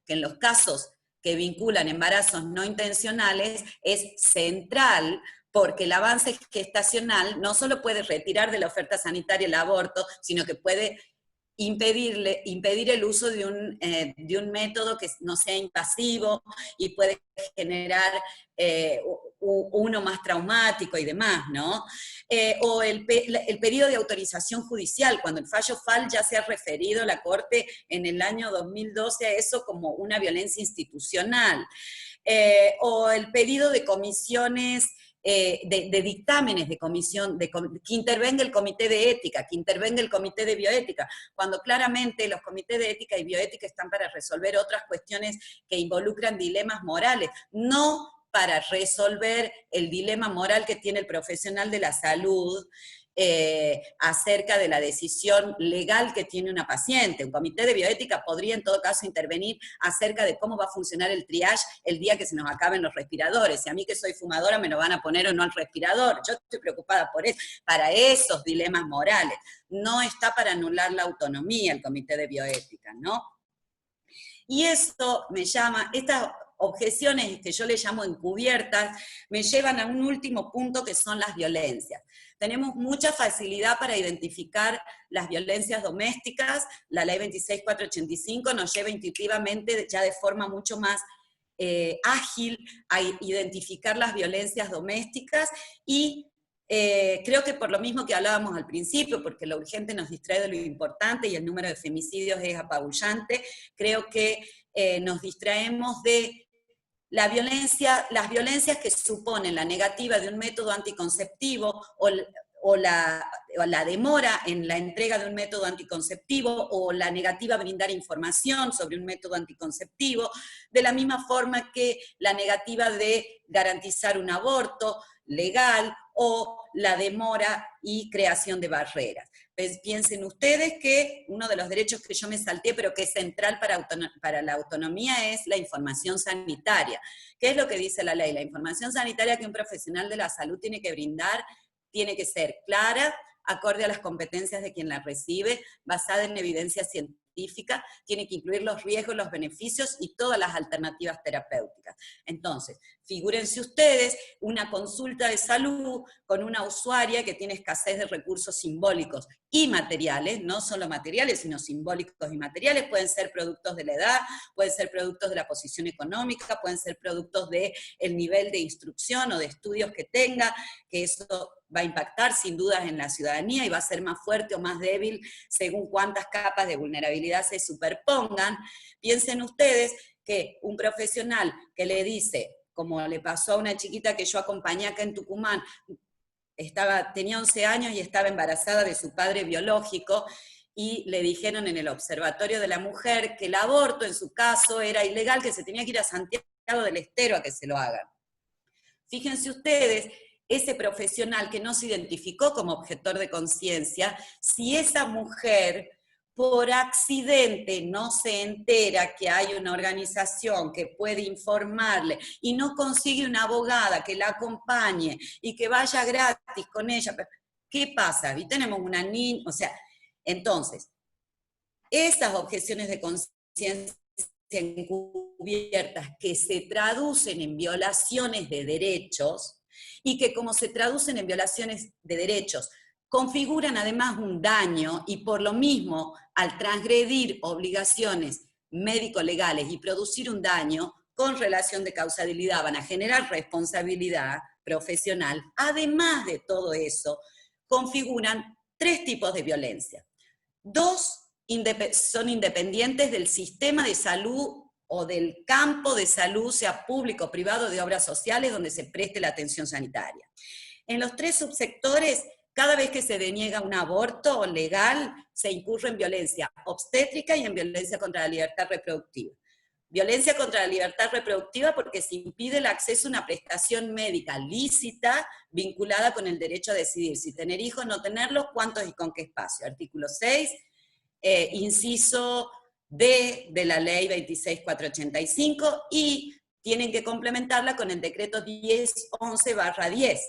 [SPEAKER 2] que en los casos que vinculan embarazos no intencionales es central, porque el avance gestacional no solo puede retirar de la oferta sanitaria el aborto, sino que puede impedir el uso de un método que no sea invasivo y puede generar uno más traumático y demás, ¿no? O el periodo de autorización judicial, cuando el fallo FAL ya se ha referido a la Corte en el año 2012 a eso como una violencia institucional, o el pedido de comisiones, de dictámenes de comisión, que intervenga el comité de ética, que intervenga el comité de bioética, cuando claramente los comités de ética y bioética están para resolver otras cuestiones que involucran dilemas morales, no para resolver el dilema moral que tiene el profesional de la salud acerca de la decisión legal que tiene una paciente. Un comité de bioética podría en todo caso intervenir acerca de cómo va a funcionar el triage el día que se nos acaben los respiradores. Si a mí que soy fumadora me lo van a poner o no al respirador, yo estoy preocupada por eso, para esos dilemas morales. No está para anular la autonomía el comité de bioética, ¿no? Y esto me llama, estas objeciones que yo le llamo encubiertas, me llevan a un último punto que son las violencias. Tenemos mucha facilidad para identificar las violencias domésticas, la ley 26485 nos lleva intuitivamente, ya de forma mucho más ágil, a identificar las violencias domésticas y creo que por lo mismo que hablábamos al principio, porque lo urgente nos distrae de lo importante y el número de femicidios es apabullante, creo que nos distraemos de las violencias que suponen la negativa de un método anticonceptivo o la demora en la entrega de un método anticonceptivo o la negativa a brindar información sobre un método anticonceptivo, de la misma forma que la negativa de garantizar un aborto legal o la demora y creación de barreras. Pues piensen ustedes que uno de los derechos que yo me salté, pero que es central para la autonomía, es la información sanitaria. ¿Qué es lo que dice la ley? La información sanitaria que un profesional de la salud tiene que brindar tiene que ser clara, acorde a las competencias de quien la recibe, basada en evidencia científica, tiene que incluir los riesgos, los beneficios y todas las alternativas terapéuticas. Entonces, figúrense ustedes una consulta de salud con una usuaria que tiene escasez de recursos simbólicos y materiales, no solo materiales, sino simbólicos y materiales, pueden ser productos de la edad, pueden ser productos de la posición económica, pueden ser productos del nivel de instrucción o de estudios que tenga, que eso va a impactar sin dudas en la ciudadanía y va a ser más fuerte o más débil según cuántas capas de vulnerabilidad se superpongan. Piensen ustedes que un profesional que le dice, como le pasó a una chiquita que yo acompañé acá en Tucumán, tenía 11 años y estaba embarazada de su padre biológico, y le dijeron en el Observatorio de la Mujer que el aborto en su caso era ilegal, que se tenía que ir a Santiago del Estero a que se lo hagan. Fíjense ustedes, ese profesional que no se identificó como objetor de conciencia, si esa mujer por accidente no se entera que hay una organización que puede informarle y no consigue una abogada que la acompañe y que vaya gratis con ella, ¿qué pasa? ¿Y tenemos una niña? O sea, entonces, esas objeciones de conciencia encubiertas que se traducen en violaciones de derechos, y que como se traducen en violaciones de derechos, configuran además un daño, y por lo mismo, al transgredir obligaciones médico-legales y producir un daño con relación de causabilidad, van a generar responsabilidad profesional. Además de todo eso, configuran 3 tipos de violencia. 2 son independientes del sistema de salud o del campo de salud, sea público, privado, de obras sociales, donde se preste la atención sanitaria. En los 3 subsectores, cada vez que se deniega un aborto legal, se incurre en violencia obstétrica y en violencia contra la libertad reproductiva. Violencia contra la libertad reproductiva porque se impide el acceso a una prestación médica lícita vinculada con el derecho a decidir si tener hijos, no tenerlos, cuántos y con qué espacio. Artículo 6, inciso D de la ley 26485, y tienen que complementarla con el decreto 1011/10,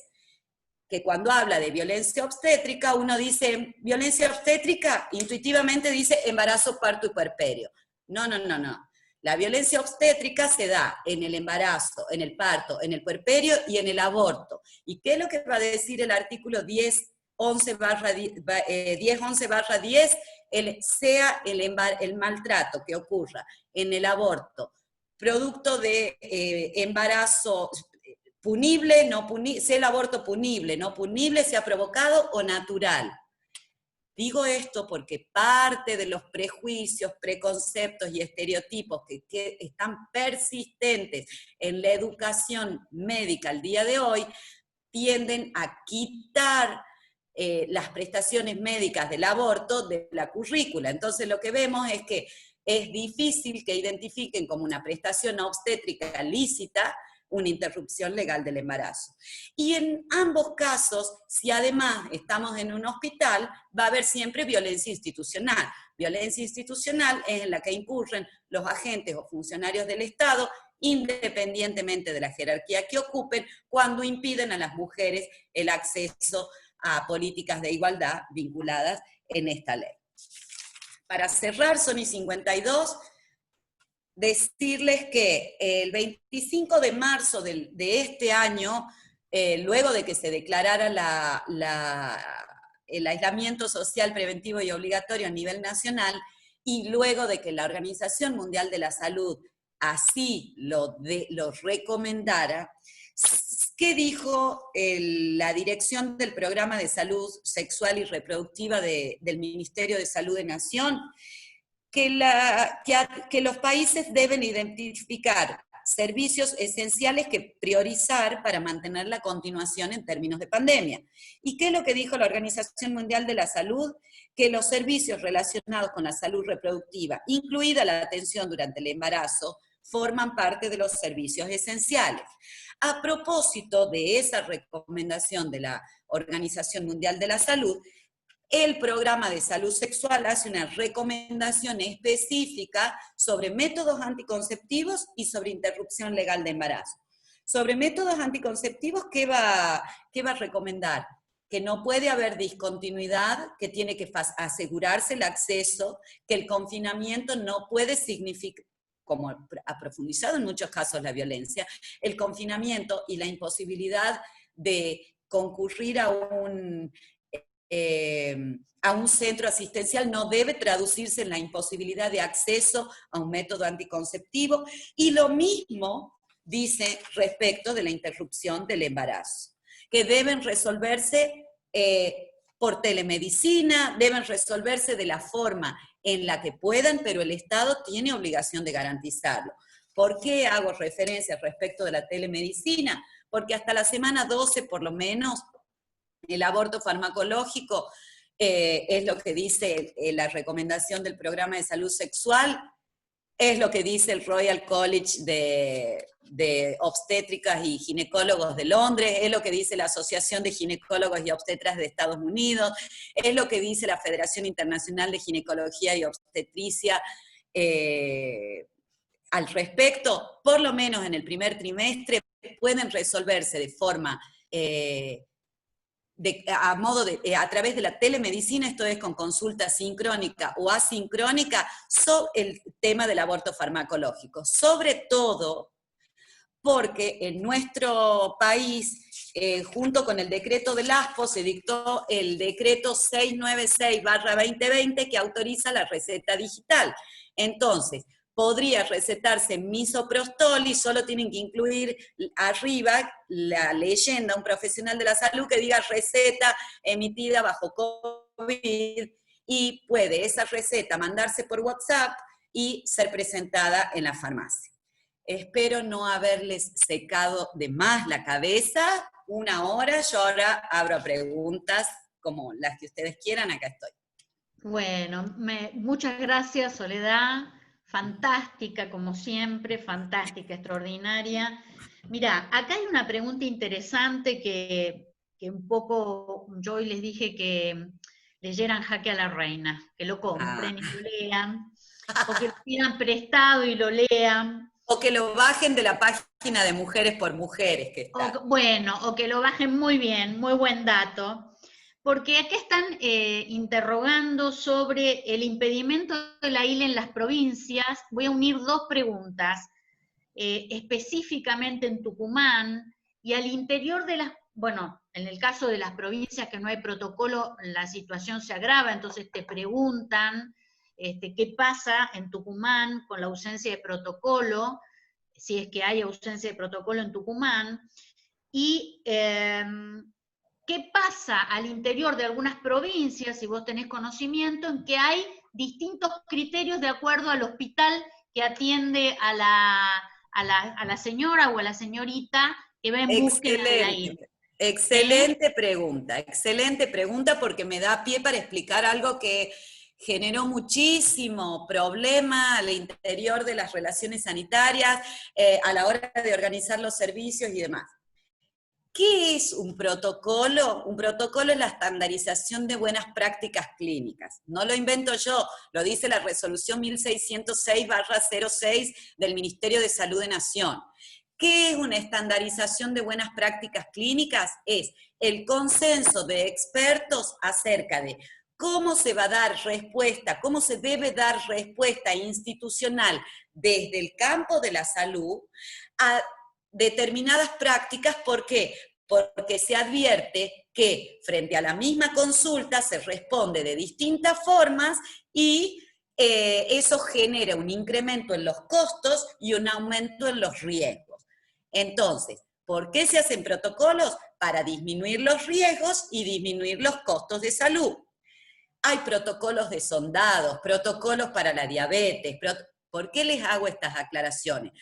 [SPEAKER 2] que cuando habla de violencia obstétrica, uno dice, violencia obstétrica, intuitivamente dice embarazo, parto y puerperio. No, no, no, no. La violencia obstétrica se da en el embarazo, en el parto, en el puerperio y en el aborto. ¿Y qué es lo que va a decir el artículo 1011/10? Sea el maltrato que ocurra en el aborto, producto de embarazo, punible, sea el aborto punible, no punible, sea provocado o natural. Digo esto porque parte de los prejuicios, preconceptos y estereotipos que están persistentes en la educación médica al día de hoy tienden a quitar las prestaciones médicas del aborto de la currícula. Entonces lo que vemos es que es difícil que identifiquen como una prestación obstétrica lícita una interrupción legal del embarazo. Y en ambos casos, si además estamos en un hospital, va a haber siempre violencia institucional. Violencia institucional es en la que incurren los agentes o funcionarios del Estado, independientemente de la jerarquía que ocupen, cuando impiden a las mujeres el acceso a políticas de igualdad vinculadas en esta ley. Para cerrar, Sony 52, decirles que el 25 de marzo de este año, luego de que se declarara el aislamiento social preventivo y obligatorio a nivel nacional, y luego de que la Organización Mundial de la Salud así lo recomendara, ¿qué dijo la dirección del Programa de Salud Sexual y Reproductiva del Ministerio de Salud de Nación? Que los países deben identificar servicios esenciales que priorizar para mantener la continuación en términos de pandemia. ¿Y qué es lo que dijo la Organización Mundial de la Salud? Que los servicios relacionados con la salud reproductiva, incluida la atención durante el embarazo, forman parte de los servicios esenciales. A propósito de esa recomendación de la Organización Mundial de la Salud, el Programa de Salud Sexual hace una recomendación específica sobre métodos anticonceptivos y sobre interrupción legal de embarazo. Sobre métodos anticonceptivos, ¿qué va a recomendar? Que no puede haber discontinuidad, que tiene que asegurarse el acceso, que el confinamiento no puede significar, como ha profundizado en muchos casos la violencia, el confinamiento y la imposibilidad de concurrir a un centro asistencial no debe traducirse en la imposibilidad de acceso a un método anticonceptivo, y lo mismo dice respecto de la interrupción del embarazo, que deben resolverse por telemedicina, deben resolverse de la forma en la que puedan, pero el Estado tiene obligación de garantizarlo. ¿Por qué hago referencia respecto de la telemedicina? Porque hasta la semana 12, por lo menos, el aborto farmacológico es lo que dice la recomendación del Programa de Salud Sexual, es lo que dice el Royal College de Obstétricas y Ginecólogos de Londres, es lo que dice la Asociación de Ginecólogos y Obstetras de Estados Unidos, es lo que dice la Federación Internacional de Ginecología y Obstetricia al respecto. Por lo menos en el primer trimestre pueden resolverse de forma a través de la telemedicina, esto es con consulta sincrónica o asincrónica, el tema del aborto farmacológico. Sobre todo porque en nuestro país, junto con el decreto del ASPO, se dictó el decreto 696/2020 que autoriza la receta digital. Entonces, podría recetarse misoprostol y solo tienen que incluir arriba la leyenda, un profesional de la salud que diga receta emitida bajo COVID, y puede esa receta mandarse por WhatsApp y ser presentada en la farmacia. Espero no haberles secado de más la cabeza. 1 hora, yo ahora abro preguntas como las que ustedes quieran, acá estoy.
[SPEAKER 1] Bueno, muchas gracias, Soledad. Fantástica, como siempre, fantástica, extraordinaria. Mira, acá hay una pregunta interesante que un poco yo hoy les dije que leyeran Jaque a la Reina, que lo compren y lo lean, o que lo pidan prestado y lo lean.
[SPEAKER 2] O que lo bajen de la página de Mujeres por Mujeres, que está.
[SPEAKER 1] O que lo bajen muy bien, muy buen dato. Porque aquí están interrogando sobre el impedimento de la ILE en las provincias. Voy a unir 2 preguntas, específicamente en Tucumán y al interior de las, bueno, en el caso de las provincias que no hay protocolo, la situación se agrava, entonces te preguntan qué pasa en Tucumán con la ausencia de protocolo, si es que hay ausencia de protocolo en Tucumán. Y ¿qué pasa al interior de algunas provincias, si vos tenés conocimiento, en que hay distintos criterios de acuerdo al hospital que atiende a la señora o a la señorita que va en búsqueda de la IRB?
[SPEAKER 2] Excelente pregunta porque me da pie para explicar algo que generó muchísimo problema al interior de las relaciones sanitarias, a la hora de organizar los servicios y demás. ¿Qué es un protocolo? Un protocolo es la estandarización de buenas prácticas clínicas. No lo invento yo, lo dice la resolución 1606/06 del Ministerio de Salud de Nación. ¿Qué es una estandarización de buenas prácticas clínicas? Es el consenso de expertos acerca de cómo se va a dar respuesta, cómo se debe dar respuesta institucional desde el campo de la salud a determinadas prácticas. ¿Por qué? Porque se advierte que frente a la misma consulta se responde de distintas formas y eso genera un incremento en los costos y un aumento en los riesgos. Entonces, ¿por qué se hacen protocolos? Para disminuir los riesgos y disminuir los costos de salud. Hay protocolos de sondados, protocolos para la diabetes. ¿Por qué les hago estas aclaraciones?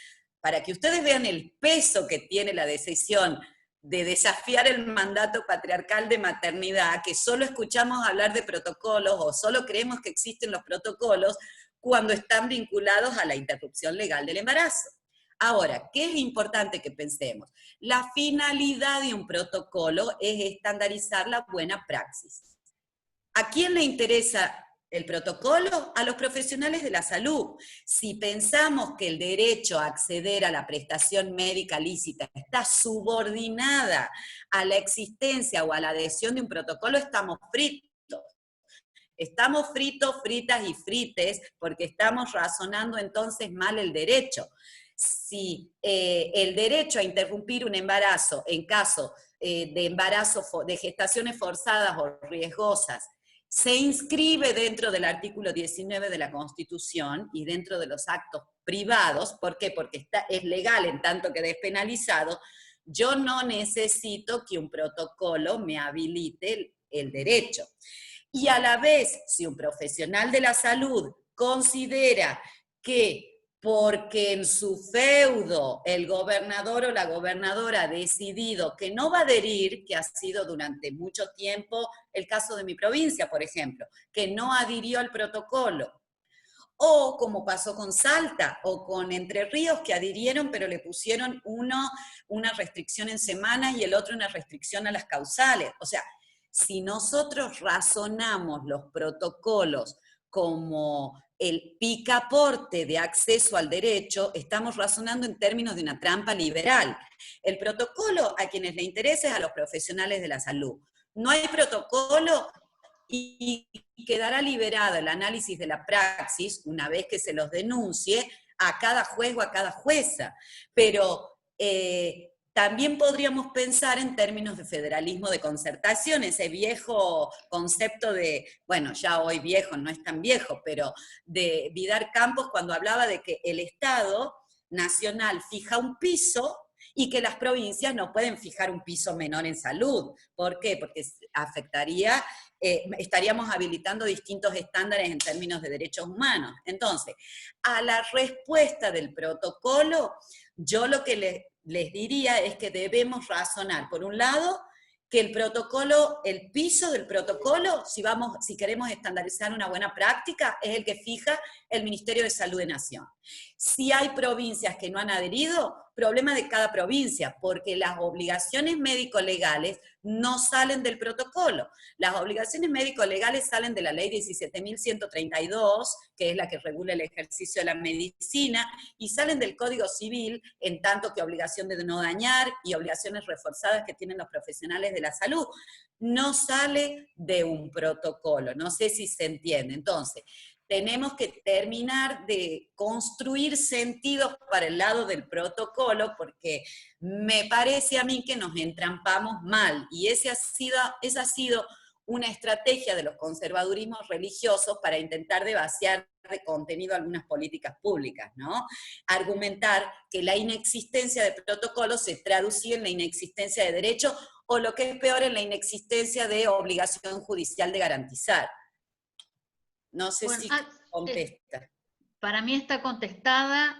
[SPEAKER 2] Para que ustedes vean el peso que tiene la decisión de desafiar el mandato patriarcal de maternidad, que solo escuchamos hablar de protocolos o solo creemos que existen los protocolos cuando están vinculados a la interrupción legal del embarazo. Ahora, ¿qué es importante que pensemos? La finalidad de un protocolo es estandarizar la buena praxis. ¿A quién le interesa el protocolo? A los profesionales de la salud. Si pensamos que el derecho a acceder a la prestación médica lícita está subordinada a la existencia o a la adhesión de un protocolo, estamos fritos. Estamos fritos, fritas y frites, porque estamos razonando entonces mal el derecho. Si el derecho a interrumpir un embarazo en caso de gestaciones forzadas o riesgosas se inscribe dentro del artículo 19 de la Constitución y dentro de los actos privados. ¿Por qué? Porque es legal en tanto que despenalizado. Yo no necesito que un protocolo me habilite el derecho. Y a la vez, si un profesional de la salud considera que porque en su feudo el gobernador o la gobernadora ha decidido que no va a adherir, que ha sido durante mucho tiempo el caso de mi provincia, por ejemplo, que no adhirió al protocolo, o como pasó con Salta o con Entre Ríos, que adhirieron pero le pusieron uno una restricción en semanas y el otro una restricción a las causales. O sea, si nosotros razonamos los protocolos como el picaporte de acceso al derecho, estamos razonando en términos de una trampa liberal. El protocolo a quienes le interesa es a los profesionales de la salud. No hay protocolo y quedará liberado el análisis de la praxis, una vez que se los denuncie, a cada juez o a cada jueza. Pero también podríamos pensar en términos de federalismo de concertación, ese viejo concepto de, bueno, ya hoy viejo, no es tan viejo, pero de Vidar Campos cuando hablaba de que el Estado nacional fija un piso y que las provincias no pueden fijar un piso menor en salud. ¿Por qué? Porque afectaría, estaríamos habilitando distintos estándares en términos de derechos humanos. Entonces, a la respuesta del protocolo, yo lo que les diría es que debemos razonar, por un lado, que el protocolo, el piso del protocolo, si queremos estandarizar una buena práctica, es el que fija el Ministerio de Salud de Nación. Si hay provincias que no han adherido, problema de cada provincia, porque las obligaciones médico-legales no salen del protocolo. Las obligaciones médico-legales salen de la ley 17.132, que es la que regula el ejercicio de la medicina, y salen del Código Civil, en tanto que obligación de no dañar y obligaciones reforzadas que tienen los profesionales de la salud. No sale de un protocolo, no sé si se entiende. Entonces, tenemos que terminar de construir sentidos para el lado del protocolo, porque me parece a mí que nos entrampamos mal, y esa ha sido una estrategia de los conservadurismos religiosos para intentar vaciar de contenido algunas políticas públicas, ¿no? Argumentar que la inexistencia de protocolos se traducía en la inexistencia de derechos, o lo que es peor, en la inexistencia de obligación judicial de garantizar. No sé
[SPEAKER 1] Bueno,
[SPEAKER 2] si contesta.
[SPEAKER 1] para mí está contestada,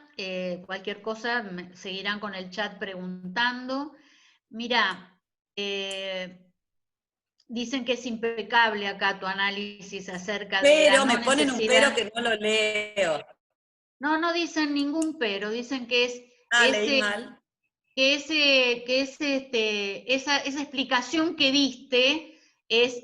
[SPEAKER 1] cualquier cosa seguirán con el chat preguntando. Mira, dicen que es impecable acá tu análisis acerca de la
[SPEAKER 2] Pero
[SPEAKER 1] no
[SPEAKER 2] me ponen un
[SPEAKER 1] necesidad.
[SPEAKER 2] pero que no lo leo.
[SPEAKER 1] No, no dicen ningún pero, dicen que es
[SPEAKER 2] Leí
[SPEAKER 1] ese,
[SPEAKER 2] mal.
[SPEAKER 1] esa explicación que diste es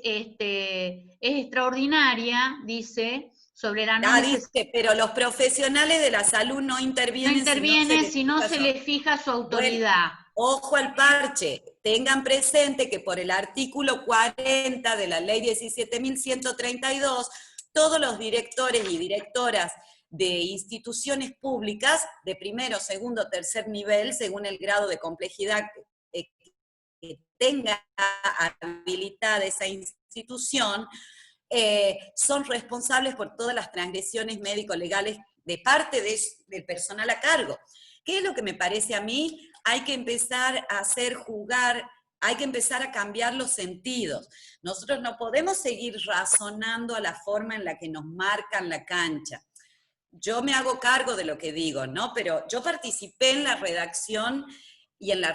[SPEAKER 1] extraordinaria, dice, sobre la no necesidad.
[SPEAKER 2] Dice, pero los profesionales de la salud no
[SPEAKER 1] No
[SPEAKER 2] intervienen si no se
[SPEAKER 1] interviene
[SPEAKER 2] les
[SPEAKER 1] si no
[SPEAKER 2] fija
[SPEAKER 1] se
[SPEAKER 2] su...
[SPEAKER 1] le fija su
[SPEAKER 2] Bueno,
[SPEAKER 1] autoridad.
[SPEAKER 2] ojo al parche. Tengan presente que por el artículo 40 de la ley 17.132, todos los directores y directoras de instituciones públicas de primero, segundo, tercer nivel, según el grado de complejidad que tenga habilitada esa institución, son responsables por todas las transgresiones médico-legales de parte del personal a cargo. ¿Qué es lo que me parece a mí? Hay que empezar a hacer jugar, hay que empezar a cambiar los sentidos. Nosotros no podemos seguir razonando a la forma en la que nos marcan la cancha. Yo me hago cargo de lo que digo, ¿no? Pero yo participé en la redacción y en la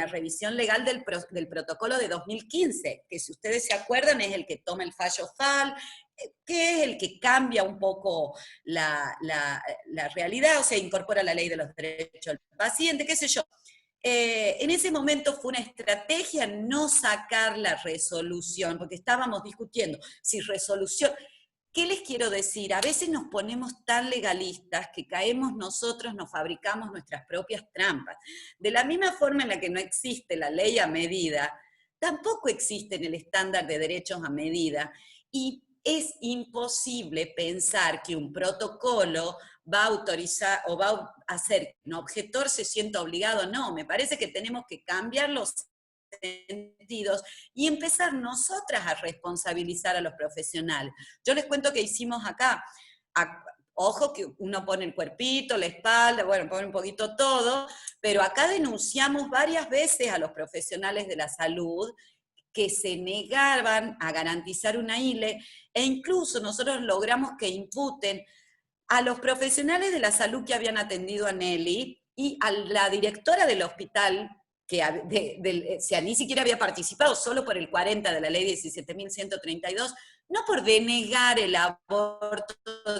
[SPEAKER 2] revisión legal del protocolo de 2015, que si ustedes se acuerdan es el que toma el fallo FAL, que es el que cambia un poco la realidad, o sea, incorpora la ley de los derechos del paciente, qué sé yo. En ese momento fue una estrategia no sacar la resolución, porque estábamos discutiendo si resolución... ¿Qué les quiero decir? A veces nos ponemos tan legalistas que caemos nosotros, nos fabricamos nuestras propias trampas. De la misma forma en la que no existe la ley a medida, tampoco existe el estándar de derechos a medida, y es imposible pensar que un protocolo va a autorizar o va a hacer que un objetor se sienta obligado. No, me parece que tenemos que cambiar los sentidos y empezar nosotras a responsabilizar a los profesionales. Yo les cuento que hicimos acá, ojo que uno pone el cuerpito, la espalda, bueno, pone un poquito todo, pero acá denunciamos varias veces a los profesionales de la salud que se negaban a garantizar una ILE, e incluso nosotros logramos que imputen a los profesionales de la salud que habían atendido a Nelly y a la directora del hospital, que ni siquiera había participado, solo por el 40 de la ley 17.132, no por denegar el aborto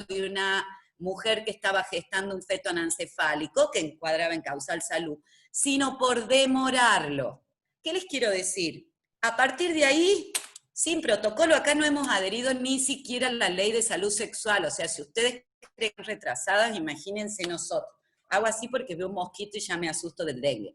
[SPEAKER 2] de una mujer que estaba gestando un feto anencefálico, que encuadraba en causal salud, sino por demorarlo. ¿Qué les quiero decir? A partir de ahí, sin protocolo, acá no hemos adherido ni siquiera a la ley de salud sexual, o sea, si ustedes creen retrasadas, imagínense nosotros. Hago así porque veo un mosquito y ya me asusto del dengue.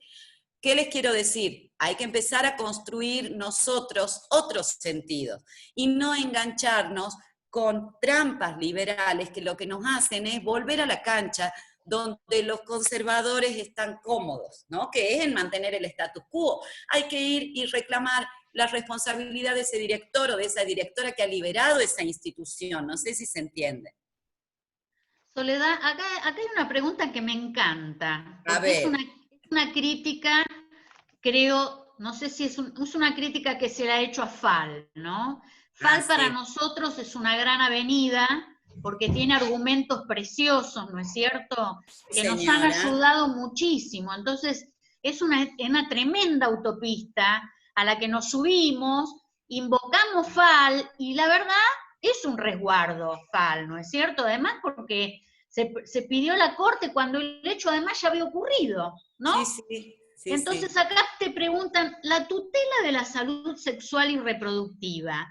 [SPEAKER 2] ¿Qué les quiero decir? Hay que empezar a construir nosotros otros sentidos y no engancharnos con trampas liberales que lo que nos hacen es volver a la cancha donde los conservadores están cómodos, ¿no? Que es en mantener el status quo. Hay que ir y reclamar la responsabilidad de ese director o de esa directora que ha liberado esa institución. No sé si se entiende.
[SPEAKER 1] Soledad, acá hay una pregunta que me encanta, porque es una crítica, creo, no sé si es una crítica que se le ha hecho a FAL, ¿no? FAL para nosotros es una gran avenida, porque tiene argumentos preciosos, ¿no es cierto? Que nos han ayudado muchísimo. Entonces, es una tremenda autopista a la que nos subimos, invocamos FAL, y la verdad es un resguardo FAL, ¿no es cierto? Además, porque se pidió la corte cuando el hecho además ya había ocurrido, ¿no?
[SPEAKER 2] Sí.
[SPEAKER 1] Entonces acá te preguntan, ¿la tutela de la salud sexual y reproductiva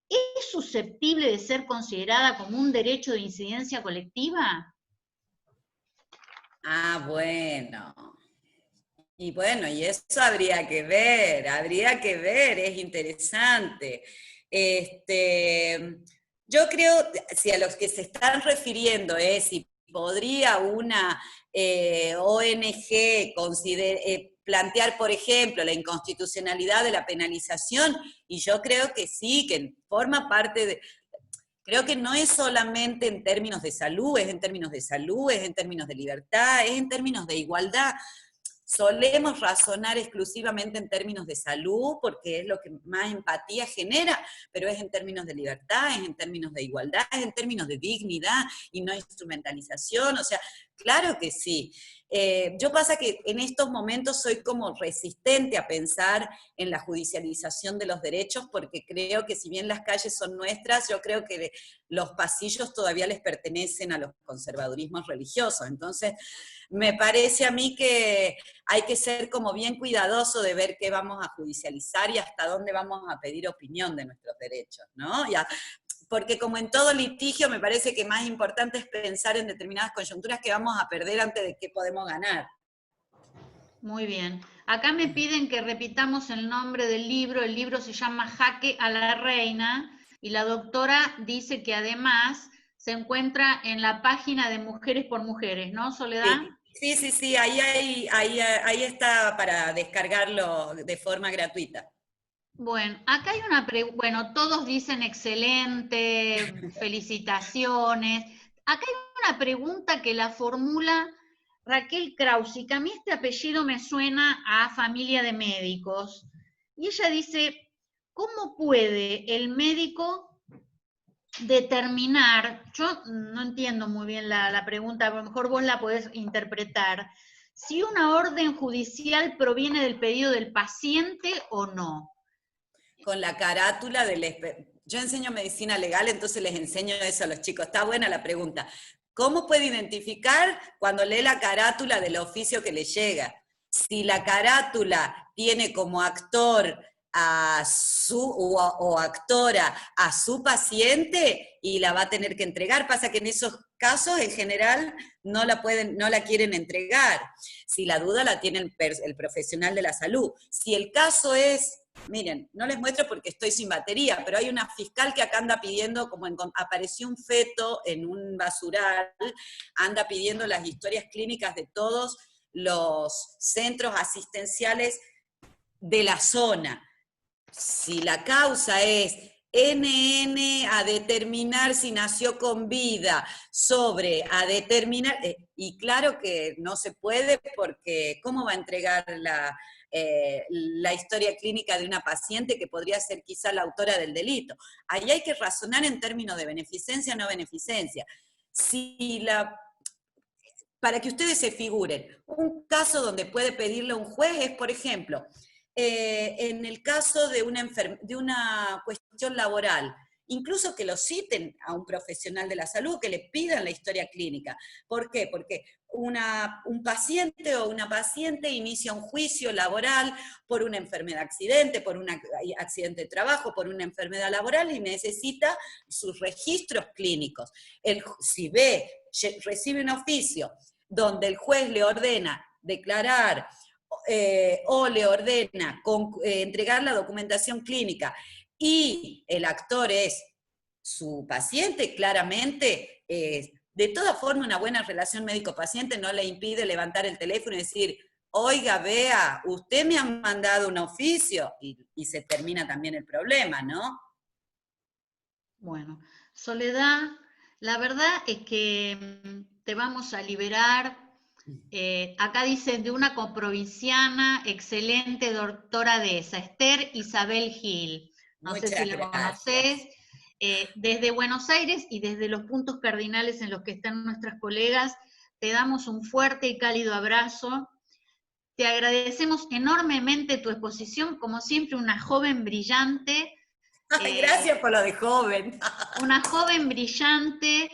[SPEAKER 1] es susceptible de ser considerada como un derecho de incidencia colectiva?
[SPEAKER 2] Bueno. Y bueno, y eso habría que ver, es interesante. Yo creo, si a los que se están refiriendo es si podría una ONG plantear, por ejemplo, la inconstitucionalidad de la penalización, y yo creo que sí, que forma parte de... Creo que no es solamente en términos de salud, es en términos de salud, es en términos de libertad, es en términos de igualdad. Solemos razonar exclusivamente en términos de salud porque es lo que más empatía genera, pero es en términos de libertad, es en términos de igualdad, es en términos de dignidad y no instrumentalización, o sea, claro que sí. Yo pasa que en estos momentos soy como resistente a pensar en la judicialización de los derechos porque creo que si bien las calles son nuestras, yo creo que los pasillos todavía les pertenecen a los conservadurismos religiosos, entonces me parece a mí que hay que ser como bien cuidadoso de ver qué vamos a judicializar y hasta dónde vamos a pedir opinión de nuestros derechos, ¿no? Porque como en todo litigio me parece que más importante es pensar en determinadas coyunturas que vamos a perder antes de que podemos ganar.
[SPEAKER 1] Muy bien. Acá me piden que repitamos el nombre del libro se llama Jaque a la Reina, y la doctora dice que además se encuentra en la página de Mujeres por Mujeres, ¿no, Soledad?
[SPEAKER 2] Sí, ahí está para descargarlo de forma gratuita.
[SPEAKER 1] Bueno, acá hay una pregunta, bueno, todos dicen excelente, felicitaciones. Acá hay una pregunta que la formula Raquel Krausi, que a mí este apellido me suena a familia de médicos. Y ella dice, ¿cómo puede el médico determinar? Yo no entiendo muy bien la pregunta, a lo mejor vos la podés interpretar, si una orden judicial proviene del pedido del paciente o no.
[SPEAKER 2] Con la carátula del... Yo enseño medicina legal, entonces les enseño eso a los chicos. Está buena la pregunta. ¿Cómo puede identificar cuando lee la carátula del oficio que le llega? Si la carátula tiene como actor o actora a su paciente y la va a tener que entregar, pasa que en esos casos en general no la quieren entregar. Si la duda la tiene el profesional de la salud. Si el caso es... Miren, no les muestro porque estoy sin batería, pero hay una fiscal que acá anda pidiendo, apareció un feto en un basural, anda pidiendo las historias clínicas de todos los centros asistenciales de la zona. Si la causa es NN a determinar si nació con vida, a determinar, y claro que no se puede porque ¿cómo va a entregar la historia clínica de una paciente que podría ser quizá la autora del delito? Ahí hay que razonar en términos de beneficencia o no beneficencia. Para que ustedes se figuren, un caso donde puede pedirle a un juez es, por ejemplo, en el caso de una cuestión laboral, incluso que lo citen a un profesional de la salud, que le pidan la historia clínica. ¿Por qué? Porque un paciente o una paciente inicia un juicio laboral por una enfermedad accidente, por un accidente de trabajo, por una enfermedad laboral y necesita sus registros clínicos. Si recibe un oficio donde el juez le ordena declarar o le ordena entregar la documentación clínica y el actor es su paciente, claramente, de todas formas una buena relación médico-paciente no le impide levantar el teléfono y decir, oiga, vea, usted me ha mandado un oficio, y se termina también el problema, ¿no?
[SPEAKER 1] Bueno, Soledad, la verdad es que te vamos a liberar. Acá dice de una coprovinciana, excelente doctora de esa, Esther Isabel Gil. No sé si la conoces. Desde Buenos Aires y desde los puntos cardinales en los que están nuestras colegas, te damos un fuerte y cálido abrazo. Te agradecemos enormemente tu exposición, como siempre, una joven brillante.
[SPEAKER 2] Gracias por lo de joven.
[SPEAKER 1] Una joven brillante.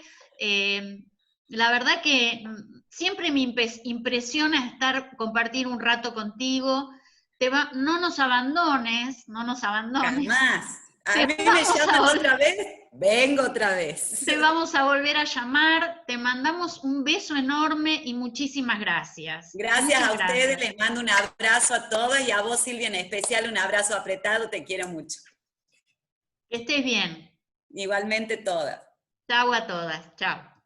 [SPEAKER 1] La verdad que siempre me impresiona compartir un rato contigo. No nos abandones, no nos abandones.
[SPEAKER 2] Jamás. A mí me llaman otra vez, vengo otra vez.
[SPEAKER 1] Te vamos a volver a llamar, te mandamos un beso enorme y muchísimas gracias.
[SPEAKER 2] Gracias a ustedes, les mando un abrazo a todos y a vos, Silvia, en especial un abrazo apretado, te quiero mucho.
[SPEAKER 1] Que estés bien.
[SPEAKER 2] Igualmente todas.
[SPEAKER 1] Chau a todas, chao.